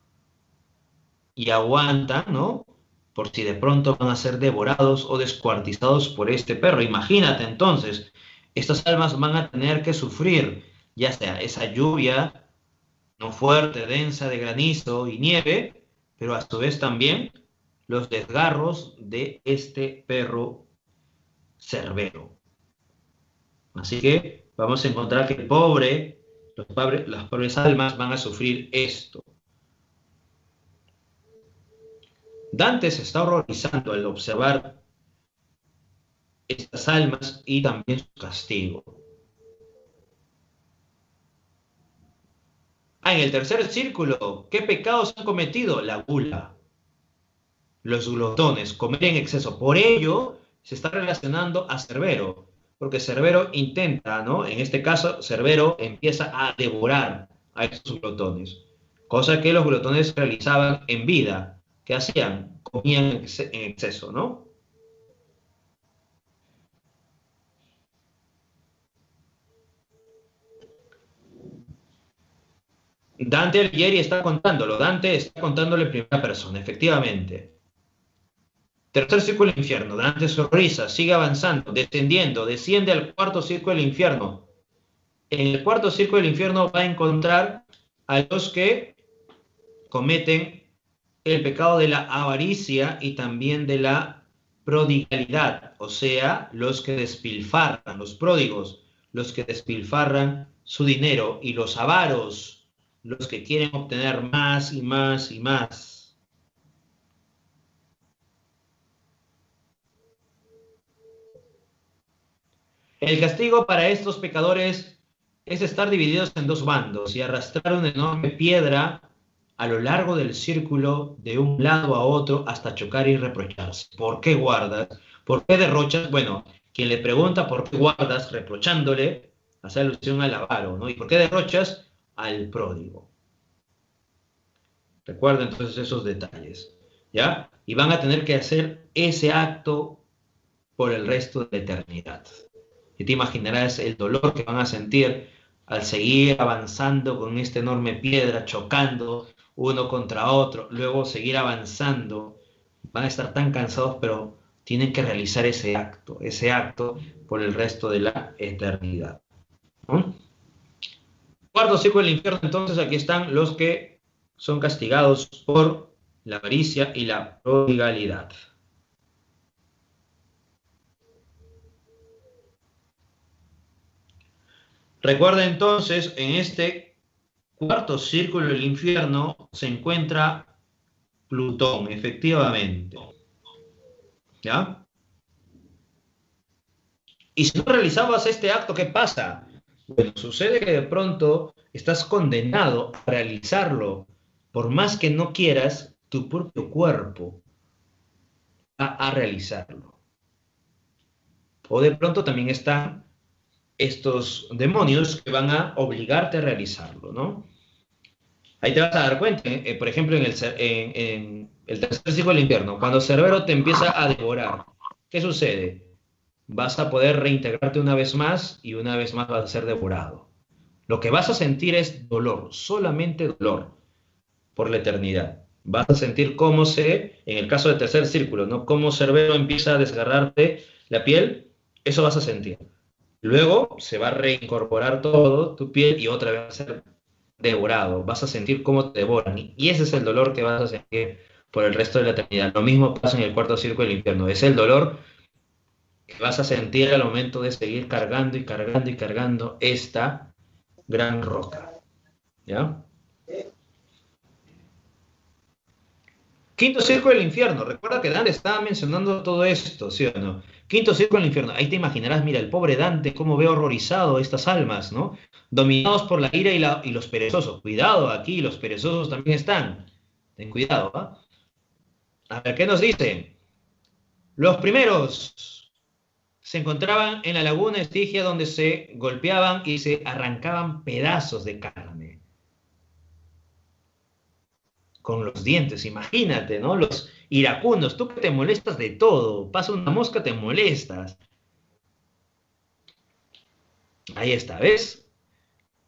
Speaker 1: Y aguantan, ¿no?, por si de pronto van a ser devorados o descuartizados por este perro. Imagínate entonces, estas almas van a tener que sufrir, ya sea esa lluvia no fuerte, densa, de granizo y nieve, pero a su vez también los desgarros de este perro Cerbero. Así que vamos a encontrar que el pobre Las pobres almas van a sufrir esto. Dante se está horrorizando al observar estas almas y también su castigo. En el tercer círculo, ¿qué pecados han cometido? La gula, los glotones, comer en exceso. Por ello, se está relacionando a Cerbero, porque Cerbero intenta, ¿no? En este caso, Cerbero empieza a devorar a estos glotones, cosa que los glotones realizaban en vida. ¿Qué hacían? Comían en exceso, ¿no? Dante Alighieri está contándolo. Dante está contándolo en primera persona, efectivamente. Tercer círculo del infierno. Dante se horroriza, sigue avanzando, descendiendo, desciende al cuarto círculo del infierno. En el cuarto círculo del infierno va a encontrar a los que cometen el pecado de la avaricia y también de la prodigalidad, o sea, los que despilfarran, los pródigos, los que despilfarran su dinero, y los avaros, los que quieren obtener más y más y más. El castigo para estos pecadores es estar divididos en dos bandos y arrastrar una enorme piedra a lo largo del círculo de un lado a otro hasta chocar y reprocharse. ¿Por qué guardas? ¿Por qué derrochas? Bueno, quien le pregunta por qué guardas, reprochándole, hace alusión al avaro, ¿no? ¿Y por qué derrochas? Al pródigo. Recuerda entonces esos detalles, ¿ya? Y van a tener que hacer ese acto por el resto de la eternidad. Y te imaginarás el dolor que van a sentir al seguir avanzando con esta enorme piedra, chocando uno contra otro, luego seguir avanzando. Van a estar tan cansados, pero tienen que realizar ese acto por el resto de la eternidad, ¿no? Cuarto círculo del infierno, entonces aquí están los que son castigados por la avaricia y la prodigalidad. Recuerda entonces, en este cuarto círculo del infierno se encuentra Plutón, efectivamente. ¿Ya? Y si no realizabas este acto, ¿qué pasa? Bueno, sucede que de pronto estás condenado a realizarlo, por más que no quieras, tu propio cuerpo a realizarlo. O de pronto también están estos demonios que van a obligarte a realizarlo, ¿no? Ahí te vas a dar cuenta, por ejemplo, en el tercer ciclo del infierno, cuando Cerbero te empieza a devorar, ¿qué sucede? Vas a poder reintegrarte una vez más y una vez más vas a ser devorado. Lo que vas a sentir es dolor, solamente dolor, por la eternidad. Vas a sentir cómo en el caso del tercer círculo, ¿no? Cómo Cerbero empieza a desgarrarte la piel, eso vas a sentir. Luego se va a reincorporar todo tu piel y otra vez va a ser devorado. Vas a sentir cómo te devoran. Y ese es el dolor que vas a sentir por el resto de la eternidad. Lo mismo pasa en el cuarto círculo del infierno. Es el dolor que vas a sentir al momento de seguir cargando y cargando y cargando esta gran roca. ¿Ya? Quinto círculo del infierno. Recuerda que Dante estaba mencionando todo esto, ¿sí o no? Quinto círculo del infierno. Ahí te imaginarás, mira, el pobre Dante, cómo ve horrorizado estas almas, ¿no? Dominados por la ira y los perezosos. Cuidado, aquí los perezosos también están. Ten cuidado, ¿ah? A ver, ¿qué nos dice? Los primeros se encontraban en la laguna Estigia, donde se golpeaban y se arrancaban pedazos de carne con los dientes, imagínate, ¿no? Los iracundos, tú que te molestas de todo, pasa una mosca, te molestas. Ahí está, ¿ves?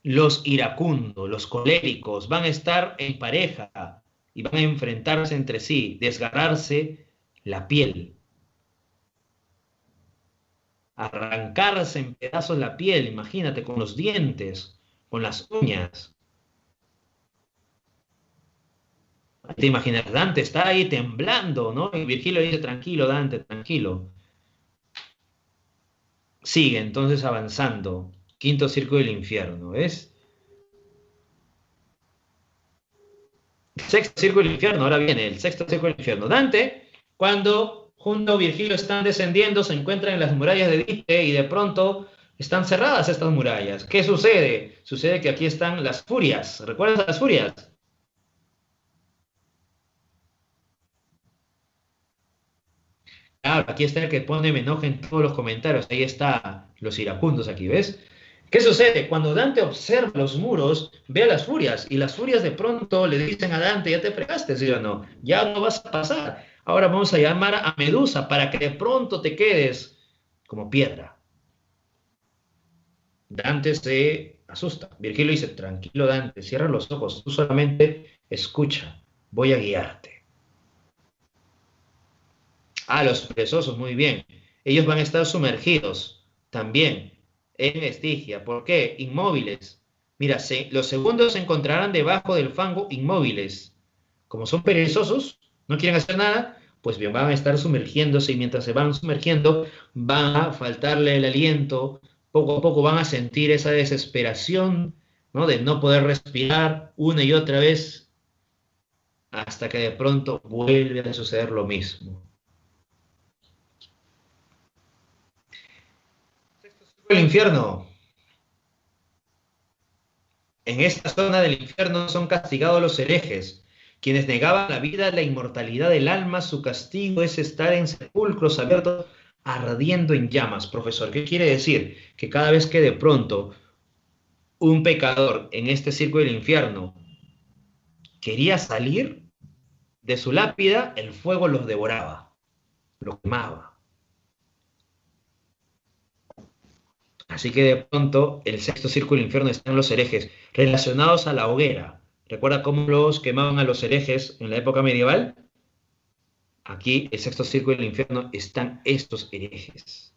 Speaker 1: Los iracundos, los coléricos, van a estar en pareja y van a enfrentarse entre sí, desgarrarse la piel, arrancarse en pedazos la piel, imagínate, con los dientes, con las uñas. Te imaginas, Dante está ahí temblando, ¿no? Y Virgilio dice, tranquilo, Dante, tranquilo. Sigue entonces avanzando. Quinto círculo del infierno, ¿ves? Sexto círculo del infierno, ahora viene el sexto círculo del infierno. Dante, cuando junto a Virgilio están descendiendo, se encuentran en las murallas de Dite y de pronto están cerradas estas murallas. ¿Qué sucede? Sucede que aquí están las furias. ¿Recuerdas las furias? Claro, aquí está el que pone me enoja en todos los comentarios. Ahí está los iracundos aquí, ¿ves? ¿Qué sucede? Cuando Dante observa los muros, ve a las furias y las furias de pronto le dicen a Dante, ya te fregaste, ¿sí o no? Ya no vas a pasar. Ahora vamos a llamar a Medusa para que de pronto te quedes como piedra. Dante se asusta. Virgilio dice, tranquilo Dante, cierra los ojos, tú solamente escucha, voy a guiarte. Ah, los perezosos, muy bien. Ellos van a estar sumergidos también en Estigia. ¿Por qué? Inmóviles. Mira, los segundos se encontrarán debajo del fango inmóviles. Como son perezosos, no quieren hacer nada, pues bien, van a estar sumergiéndose y mientras se van sumergiendo, van a faltarle el aliento. Poco a poco van a sentir esa desesperación, ¿no? De no poder respirar una y otra vez hasta que de pronto vuelve a suceder lo mismo. El infierno. En esta zona del infierno son castigados los herejes, quienes negaban la vida, la inmortalidad del alma. Su castigo es estar en sepulcros abiertos, ardiendo en llamas. Profesor, ¿qué quiere decir? Que cada vez que de pronto un pecador en este círculo del infierno quería salir de su lápida, el fuego los devoraba, los quemaba. Así que de pronto el sexto círculo del infierno están los herejes relacionados a la hoguera. ¿Recuerda cómo los quemaban a los herejes en la época medieval? Aquí, el sexto círculo del infierno, están estos herejes.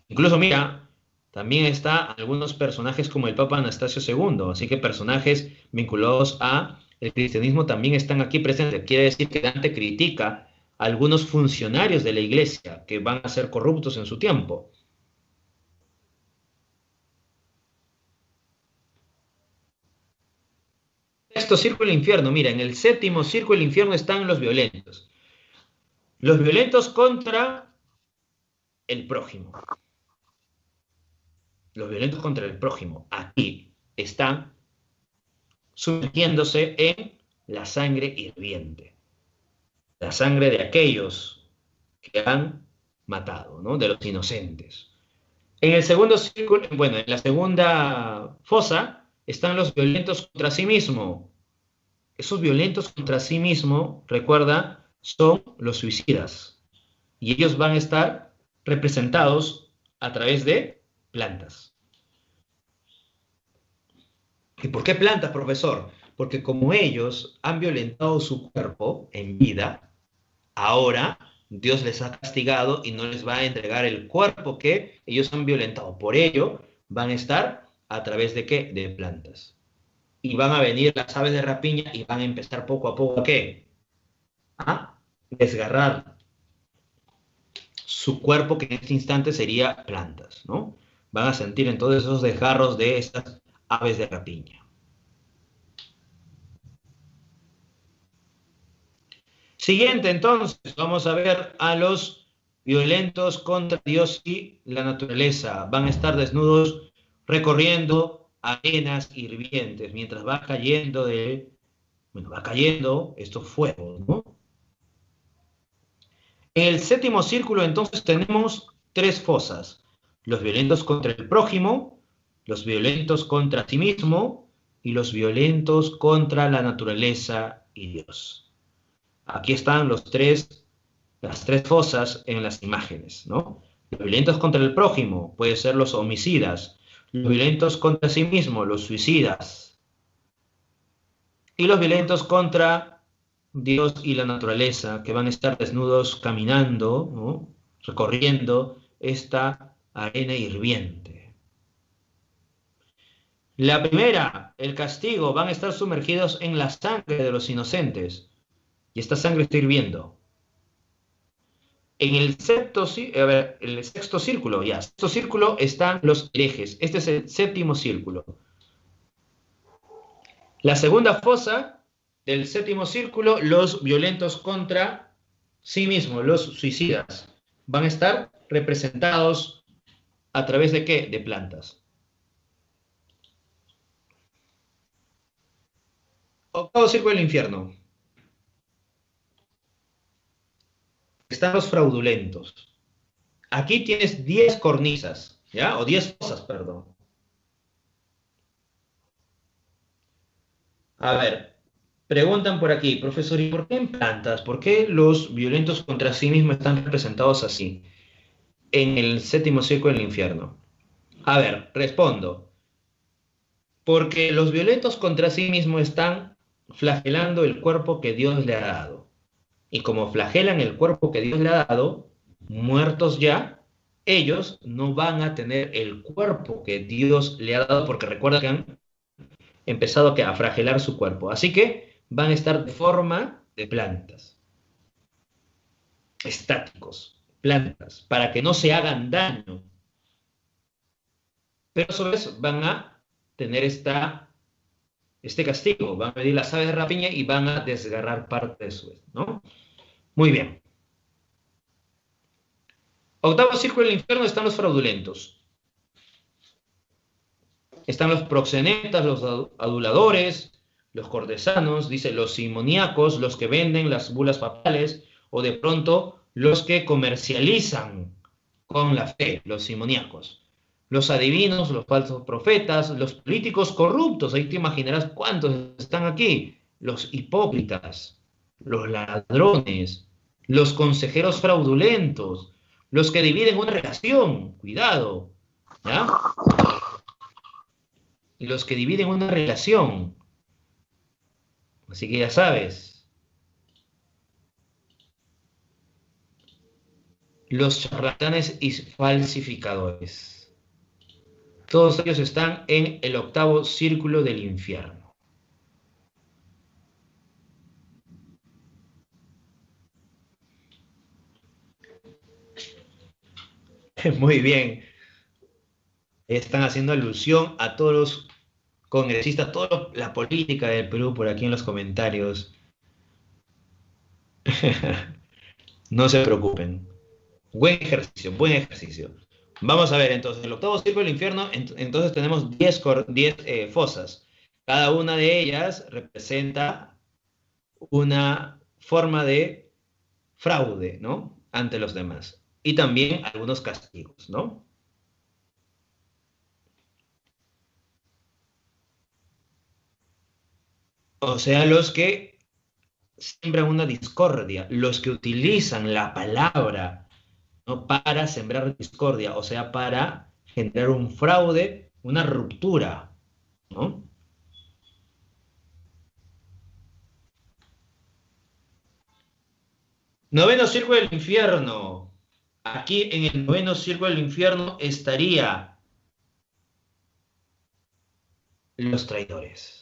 Speaker 1: Incluso, mira, también está algunos personajes como el Papa Anastasio II, así que personajes vinculados a el cristianismo también están aquí presentes. Quiere decir que Dante critica a algunos funcionarios de la iglesia que van a ser corruptos en su tiempo. Sexto círculo del infierno, mira, en el séptimo círculo del infierno están los violentos. Los violentos contra el prójimo. Los violentos contra el prójimo. Aquí están sumergiéndose en la sangre hirviente. La sangre de aquellos que han matado, ¿no? De los inocentes. En el segundo círculo, bueno, en la segunda fosa están los violentos contra sí mismo. Esos violentos contra sí mismo, recuerda, son los suicidas. Y ellos van a estar representados a través de plantas. ¿Y por qué plantas, profesor? Porque como ellos han violentado su cuerpo en vida, ahora Dios les ha castigado y no les va a entregar el cuerpo que ellos han violentado. Por ello, van a estar a través de ¿qué? De plantas. Y van a venir las aves de rapiña y van a empezar poco a poco ¿a qué? A desgarrar su cuerpo, que en este instante sería plantas, ¿no? Van a sentir entonces esos desgarros de estas aves de rapiña. Siguiente, entonces, vamos a ver a los violentos contra Dios y la naturaleza. Van a estar desnudos recorriendo arenas hirvientes mientras va cayendo estos fuegos, ¿no? En el séptimo círculo, entonces, tenemos tres fosas. Los violentos contra el prójimo, los violentos contra sí mismo y los violentos contra la naturaleza y Dios. Aquí están las tres fosas en las imágenes, ¿no? Los violentos contra el prójimo, pueden ser los homicidas. Los violentos contra sí mismo, los suicidas. Y los violentos contra Dios y la naturaleza, que van a estar desnudos caminando, ¿no? Recorriendo esta arena hirviente. La primera, el castigo, van a estar sumergidos en la sangre de los inocentes. Y esta sangre está hirviendo. En el sexto círculo están los herejes. Este es el séptimo círculo. La segunda fosa del séptimo círculo, los violentos contra sí mismos, los suicidas, van a estar representados a través de ¿qué? De plantas. Octavo círculo del infierno. Están los fraudulentos. Aquí tienes 10 cornisas, ¿ya? O 10 fosas, perdón. A ver, preguntan por aquí, profesor, ¿y por qué en plantas? ¿Por qué los violentos contra sí mismos están representados así en el séptimo círculo del infierno? A ver, respondo. Porque los violentos contra sí mismos están flagelando el cuerpo que Dios le ha dado. Y como flagelan el cuerpo que Dios le ha dado, muertos ya, ellos no van a tener el cuerpo que Dios le ha dado, porque recuerda que han empezado a flagelar su cuerpo. Así que van a estar de forma de plantas, estáticos, plantas, para que no se hagan daño. Pero a su vez van a tener este castigo, van a venir las aves de rapiña y van a desgarrar parte de su vez, ¿no? Muy bien. Octavo círculo del infierno están los fraudulentos. Están los proxenetas, los aduladores, los cortesanos, dice los simoníacos, los que venden las bulas papales, o de pronto los que comercializan con la fe, los simoníacos. Los adivinos, los falsos profetas, los políticos corruptos, ahí te imaginarás cuántos están aquí. Los hipócritas, los ladrones, los consejeros fraudulentos, los que dividen una relación, cuidado, ¿ya? Los que dividen una relación. Así que ya sabes. Los charlatanes y falsificadores. Todos ellos están en el octavo círculo del infierno. Muy bien. Están haciendo alusión a todos los congresistas, toda la política del Perú por aquí en los comentarios. No se preocupen. Buen ejercicio, buen ejercicio. Vamos a ver, entonces, el octavo círculo del infierno, entonces tenemos 10 fosas. Cada una de ellas representa una forma de fraude, ¿no? Ante los demás. Y también algunos castigos, ¿no? O sea, los que siembran una discordia, los que utilizan la palabra, ¿no? Para sembrar discordia, o sea, para generar un fraude, una ruptura, ¿no? Noveno círculo del infierno. Aquí en el noveno círculo del infierno estaría los traidores.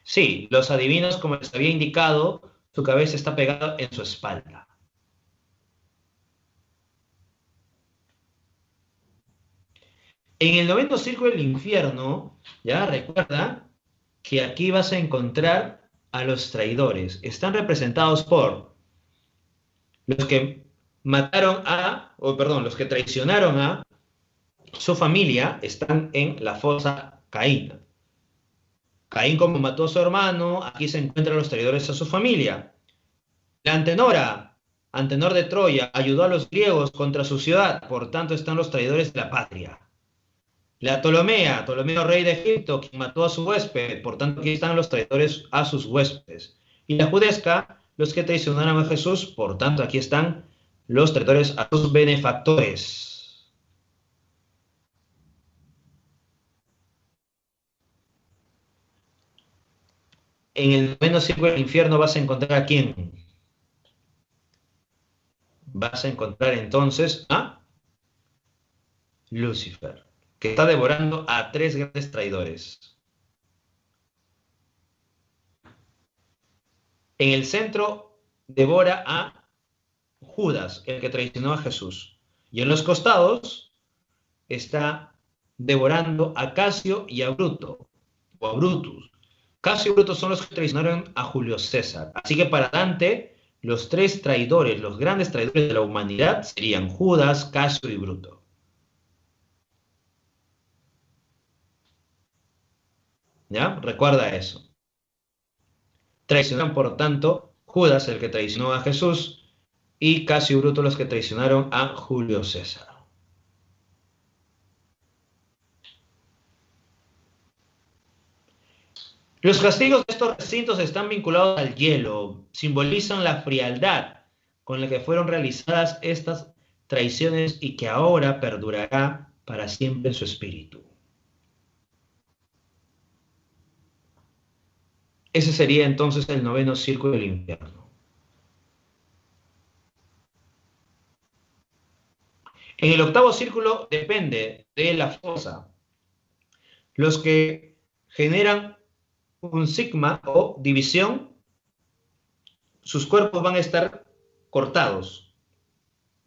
Speaker 1: Sí, los adivinos, como les había indicado, su cabeza está pegada en su espalda. En el noveno círculo del infierno, ya recuerda que aquí vas a encontrar a los traidores. Están representados por los que mataron los que traicionaron a su familia, están en la fosa Caín. Caín, como mató a su hermano, aquí se encuentran los traidores a su familia. La Antenora, Antenor de Troya, ayudó a los griegos contra su ciudad, por tanto están los traidores de la patria. La Ptolomea, Ptolomeo rey de Egipto, quien mató a su huésped, por tanto aquí están los traidores a sus huéspedes. Y la Judesca, los que traicionaron a Jesús, por tanto aquí están los traidores a sus benefactores. En el noveno círculo del infierno vas a encontrar a quién. Vas a encontrar entonces a Lucifer, que está devorando a 3 grandes traidores. En el centro devora a Judas, el que traicionó a Jesús. Y en los costados está devorando a Casio y a Bruto, o a Brutus. Casio y Brutus son los que traicionaron a Julio César. Así que para Dante, los tres traidores, los grandes traidores de la humanidad serían Judas, Casio y Bruto. ¿Ya? Recuerda eso. Traicionaron, por tanto, Judas, el que traicionó a Jesús, y Casio y Bruto, los que traicionaron a Julio César. Los castigos de estos recintos están vinculados al hielo, simbolizan la frialdad con la que fueron realizadas estas traiciones y que ahora perdurará para siempre en su espíritu. Ese sería entonces el noveno círculo del infierno. En el octavo círculo depende de la fosa. Los que generan un sigma o división, sus cuerpos van a estar cortados.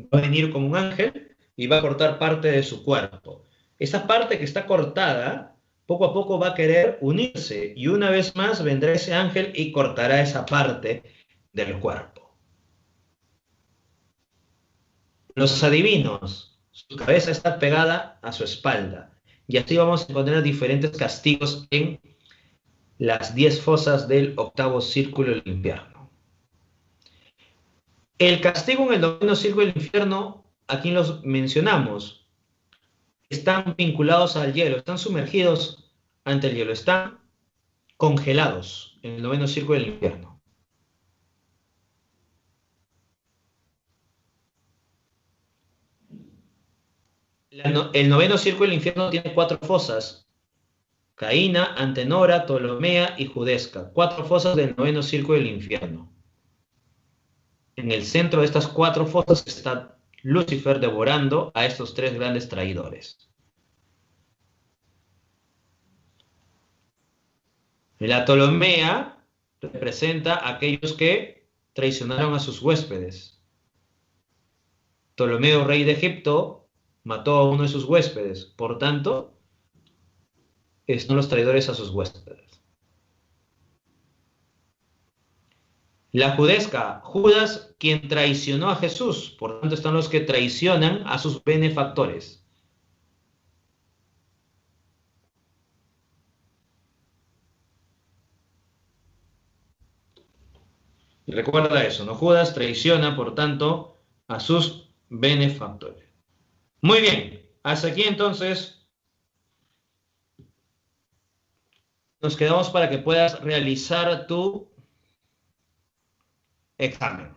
Speaker 1: Va a venir como un ángel y va a cortar parte de su cuerpo. Esa parte que está cortada, poco a poco va a querer unirse y una vez más vendrá ese ángel y cortará esa parte del cuerpo. Los adivinos, su cabeza está pegada a su espalda y así vamos a encontrar diferentes castigos en las 10 fosas del octavo círculo del infierno. El castigo en el noveno círculo del infierno, aquí los mencionamos, están vinculados al hielo, están sumergidos ante el hielo, están congelados en el noveno círculo del infierno. El noveno círculo del infierno tiene 4 fosas: Caína, Antenora, Ptolomea y Judesca. 4 fosas del noveno círculo del infierno. En el centro de estas 4 fosas está Lucifer devorando a estos 3 grandes traidores. La Ptolomea representa a aquellos que traicionaron a sus huéspedes. Ptolomeo, rey de Egipto, mató a uno de sus huéspedes. Por tanto, son los traidores a sus huéspedes. La Judesca, Judas, quien traicionó a Jesús. Por tanto, están los que traicionan a sus benefactores. Y recuerda eso, ¿no? Judas traiciona, por tanto, a sus benefactores. Muy bien, hasta aquí entonces nos quedamos para que puedas realizar tu examen.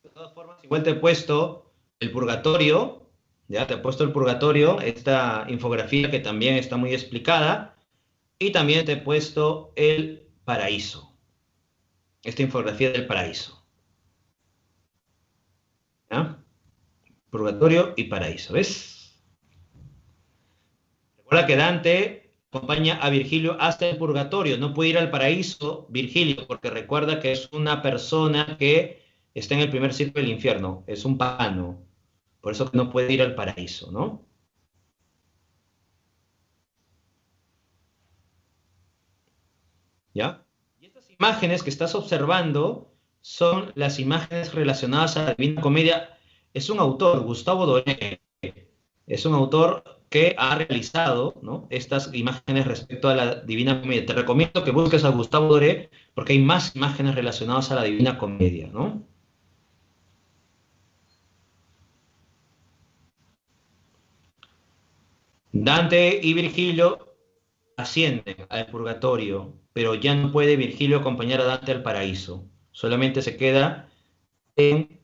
Speaker 1: De todas formas, igual te he puesto el purgatorio, ya te he puesto el purgatorio, esta infografía que también está muy explicada, y también te he puesto el paraíso, esta infografía del paraíso. ¿Ya? Purgatorio y paraíso, ¿ves? Recuerda que Dante acompaña a Virgilio hasta el purgatorio, no puede ir al paraíso Virgilio, porque recuerda que es una persona que está en el primer círculo del infierno, es un pagano, por eso no puede ir al paraíso, ¿no? ¿Ya? Y estas imágenes que estás observando son las imágenes relacionadas a la Divina Comedia. Es un autor, Gustavo Doré, es un autor que ha realizado, ¿no?, estas imágenes respecto a la Divina Comedia. Te recomiendo que busques a Gustavo Doré porque hay más imágenes relacionadas a la Divina Comedia, ¿no? Dante y Virgilio ascienden al purgatorio, pero ya no puede Virgilio acompañar a Dante al paraíso. Solamente se queda en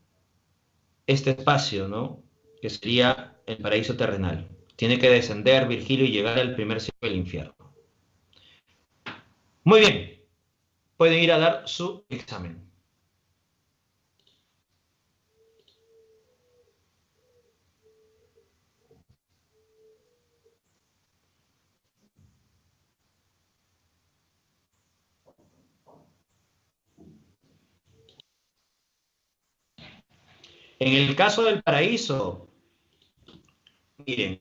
Speaker 1: este espacio, ¿no?, que sería el paraíso terrenal. Tiene que descender Virgilio y llegar al primer cielo del infierno. Muy bien, pueden ir a dar su examen. En el caso del paraíso, miren,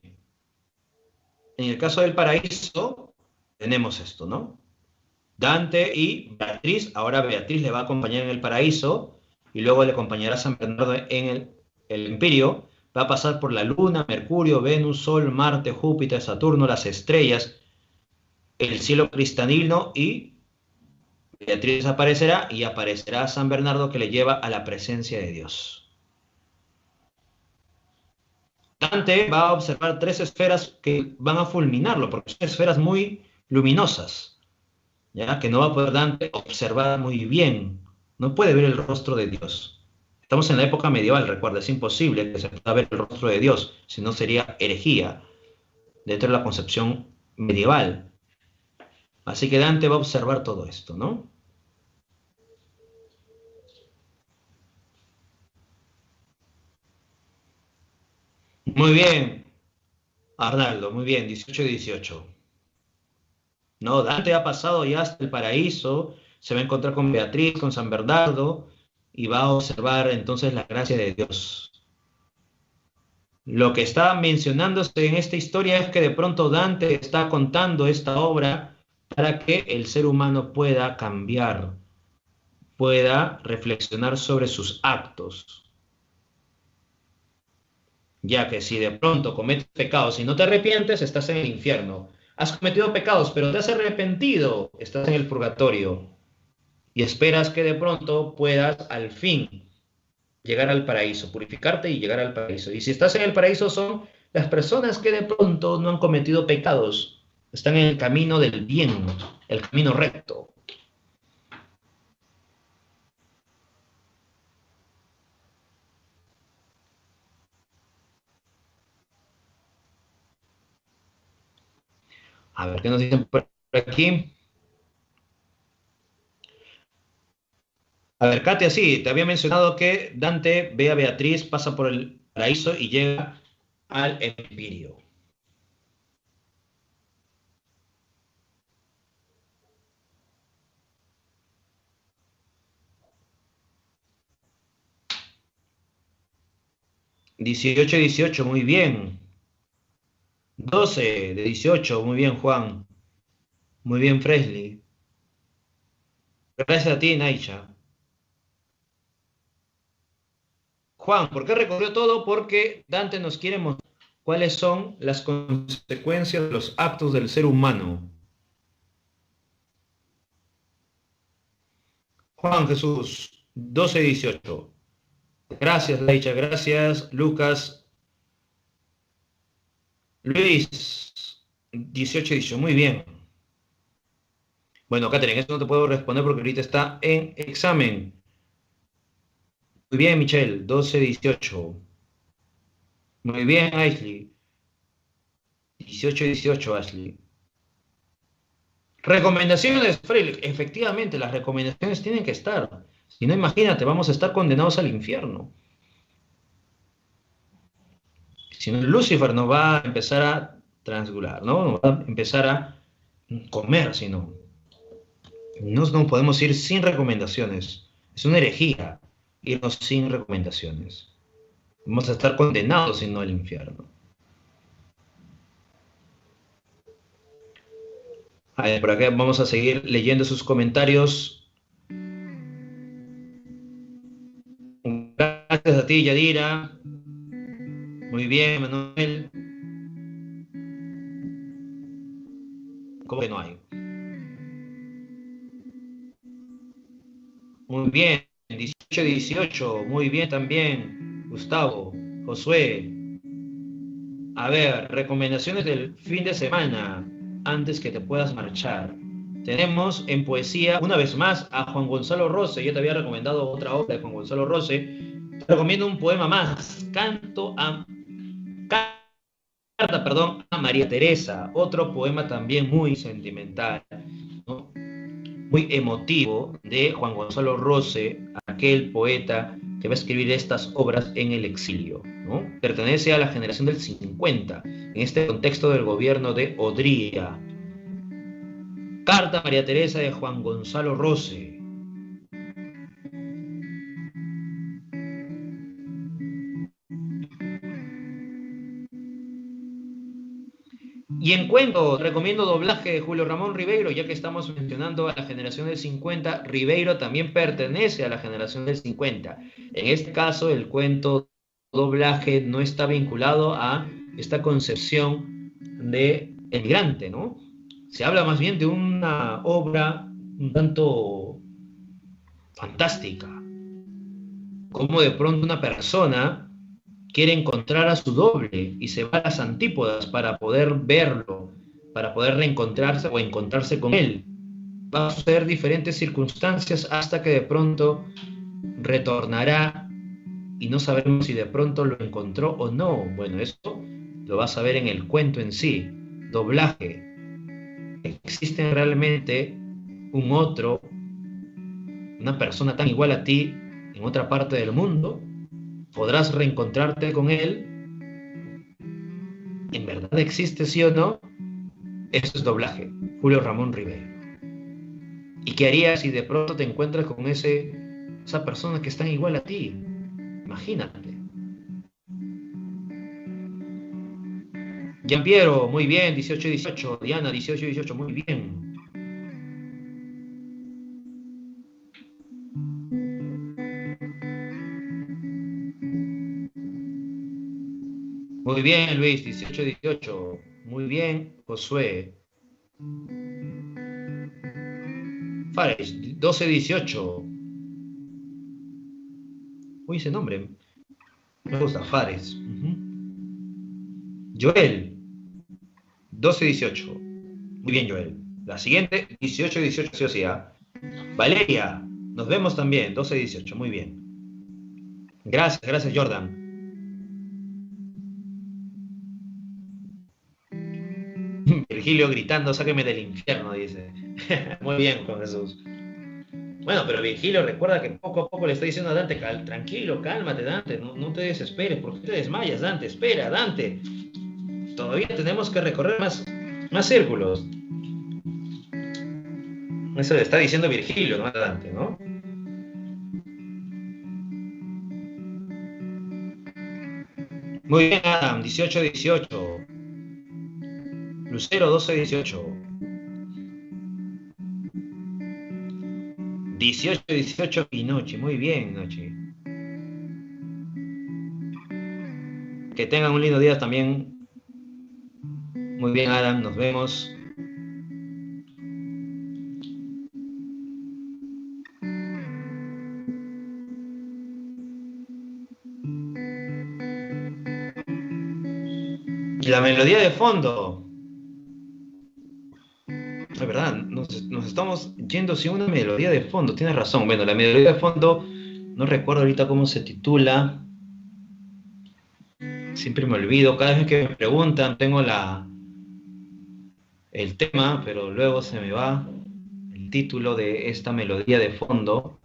Speaker 1: en el caso del paraíso tenemos esto, ¿no? Dante y Beatriz, ahora Beatriz le va a acompañar en el paraíso y luego le acompañará San Bernardo en el Empirio. Va a pasar por la Luna, Mercurio, Venus, Sol, Marte, Júpiter, Saturno, las estrellas, el cielo cristalino y Beatriz aparecerá y aparecerá San Bernardo que le lleva a la presencia de Dios. Dante va a observar tres esferas que van a fulminarlo, porque son esferas muy luminosas, ¿ya? Que no va a poder Dante observar muy bien. No puede ver el rostro de Dios. Estamos en la época medieval, recuerda, es imposible que se pueda ver el rostro de Dios, si no sería herejía dentro de la concepción medieval. Así que Dante va a observar todo esto, ¿no? Muy bien, Arnaldo, muy bien, 18-18. No, Dante ha pasado ya hasta el paraíso, se va a encontrar con Beatriz, con San Bernardo, y va a observar entonces la gracia de Dios. Lo que está mencionándose en esta historia es que de pronto Dante está contando esta obra para que el ser humano pueda cambiar, pueda reflexionar sobre sus actos. Ya que si de pronto cometes pecados y no te arrepientes, estás en el infierno. Has cometido pecados, pero te has arrepentido, estás en el purgatorio. Y esperas que de pronto puedas al fin llegar al paraíso, purificarte y llegar al paraíso. Y si estás en el paraíso son las personas que de pronto no han cometido pecados, están en el camino del bien, el camino recto. A ver, ¿qué nos dicen por aquí? A ver, Katia, sí, te había mencionado que Dante ve a Beatriz, pasa por el paraíso y llega al Empirio. (18-18), muy bien. 12-18, muy bien, Juan. Muy bien, Fresley. Gracias a ti, Naisha. Juan, ¿por qué recorrió todo? Porque Dante nos quiere mostrar cuáles son las consecuencias de los actos del ser humano. Juan Jesús, 12-18. Gracias, Naisha. Gracias, Lucas. Luis, 18-18. Muy bien. Bueno, Catherine, esto no te puedo responder porque ahorita está en examen. Muy bien, Michelle, 12-18. Muy bien, Ashley. 18-18, Ashley. Recomendaciones, Freddy. Efectivamente, las recomendaciones tienen que estar. Si no, imagínate, vamos a estar condenados al infierno. Si no, Lucifer nos va a empezar a transgular, ¿no? Nos va a empezar a comer, si no. No podemos ir sin recomendaciones. Es una herejía irnos sin recomendaciones. Vamos a estar condenados, si no, al infierno. A ver, por acá vamos a seguir leyendo sus comentarios. Gracias a ti, Yadira. Muy bien, Manuel. ¿Cómo que no hay? Muy bien, 18-18. Muy bien también, Gustavo, Josué. A ver, recomendaciones del fin de semana antes que te puedas marchar. Tenemos en poesía, una vez más, a Juan Gonzalo Rose. Yo te había recomendado otra obra de Juan Gonzalo Rose. Te recomiendo un poema más, Carta, perdón, a María Teresa. Otro poema también muy sentimental, ¿no? Muy emotivo de Juan Gonzalo Rose, aquel poeta que va a escribir estas obras en el exilio, ¿no? Pertenece a la generación del 50, en este contexto del gobierno de Odría. Carta a María Teresa de Juan Gonzalo Rose. Y en cuento, recomiendo doblaje de Julio Ramón Ribeiro, ya que estamos mencionando a la generación del 50, Ribeiro también pertenece a la generación del 50. En este caso, el cuento doblaje no está vinculado a esta concepción de emigrante, ¿no? Se habla más bien de una obra un tanto fantástica, como de pronto una persona quiere encontrar a su doble y se va a las antípodas para poder verlo, para poder reencontrarse o encontrarse con él. Va a suceder diferentes circunstancias hasta que de pronto retornará y no sabemos si de pronto lo encontró o no. Bueno, esto lo vas a ver en el cuento en sí. Doblaje. ¿Existe realmente un otro, una persona tan igual a ti en otra parte del mundo? ¿Podrás reencontrarte con él? ¿En verdad existe, sí o no? Eso es doblaje. Julio Ramón Ribeiro. ¿Y qué harías si de pronto te encuentras con esa persona que es tan igual a ti? Imagínate. Giampiero, muy bien, 18-18. Diana, 18-18, muy bien. Muy bien, Luis, 18-18. Muy bien, Josué. Fares, 12-18. Uy, ese nombre. Me gusta, Fares. Joel, 12-18. Muy bien, Joel. La siguiente, 18-18, sí o sí. Valeria, nos vemos también, 12-18. Muy bien. Gracias, Jordan. Virgilio gritando, sáqueme del infierno, dice. Muy bien, Juan Jesús. Bueno, pero Virgilio recuerda que poco a poco le está diciendo a Dante, tranquilo, cálmate, Dante, no te desesperes, ¿por qué te desmayas, Dante? Espera, Dante. Todavía tenemos que recorrer más círculos. Eso le está diciendo Virgilio, no a Dante, ¿no? Muy bien, Adam, 18-18. Lucero, 12-18. 18-18 Pinochi. Muy bien, Noche. Que tengan un lindo día también. Muy bien, Adam. Nos vemos. Y la melodía de fondo. Es verdad, nos estamos yendo sin una melodía de fondo. Tienes razón. Bueno, la melodía de fondo, no recuerdo ahorita cómo se titula. Siempre me olvido. Cada vez que me preguntan, tengo el tema, pero luego se me va el título de esta melodía de fondo.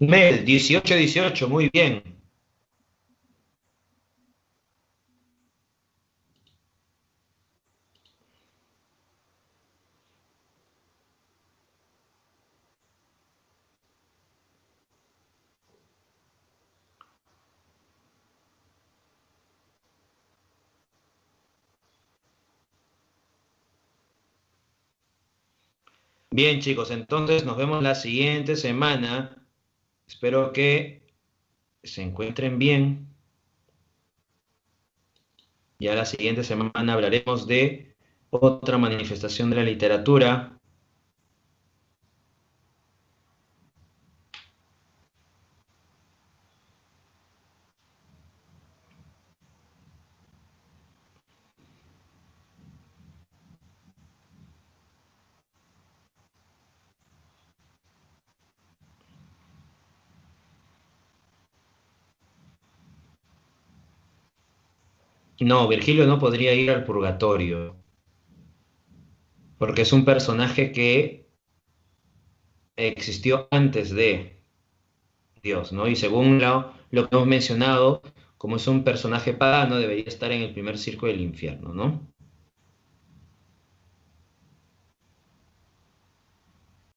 Speaker 1: Mel, 18-18, muy bien. Bien, chicos, entonces nos vemos la siguiente semana. Espero que se encuentren bien. Ya la siguiente semana hablaremos de otra manifestación de la literatura. No, Virgilio no podría ir al purgatorio, porque es un personaje que existió antes de Dios, ¿no? Y según lo que hemos mencionado, como es un personaje pagano, debería estar en el primer circo del infierno, ¿no?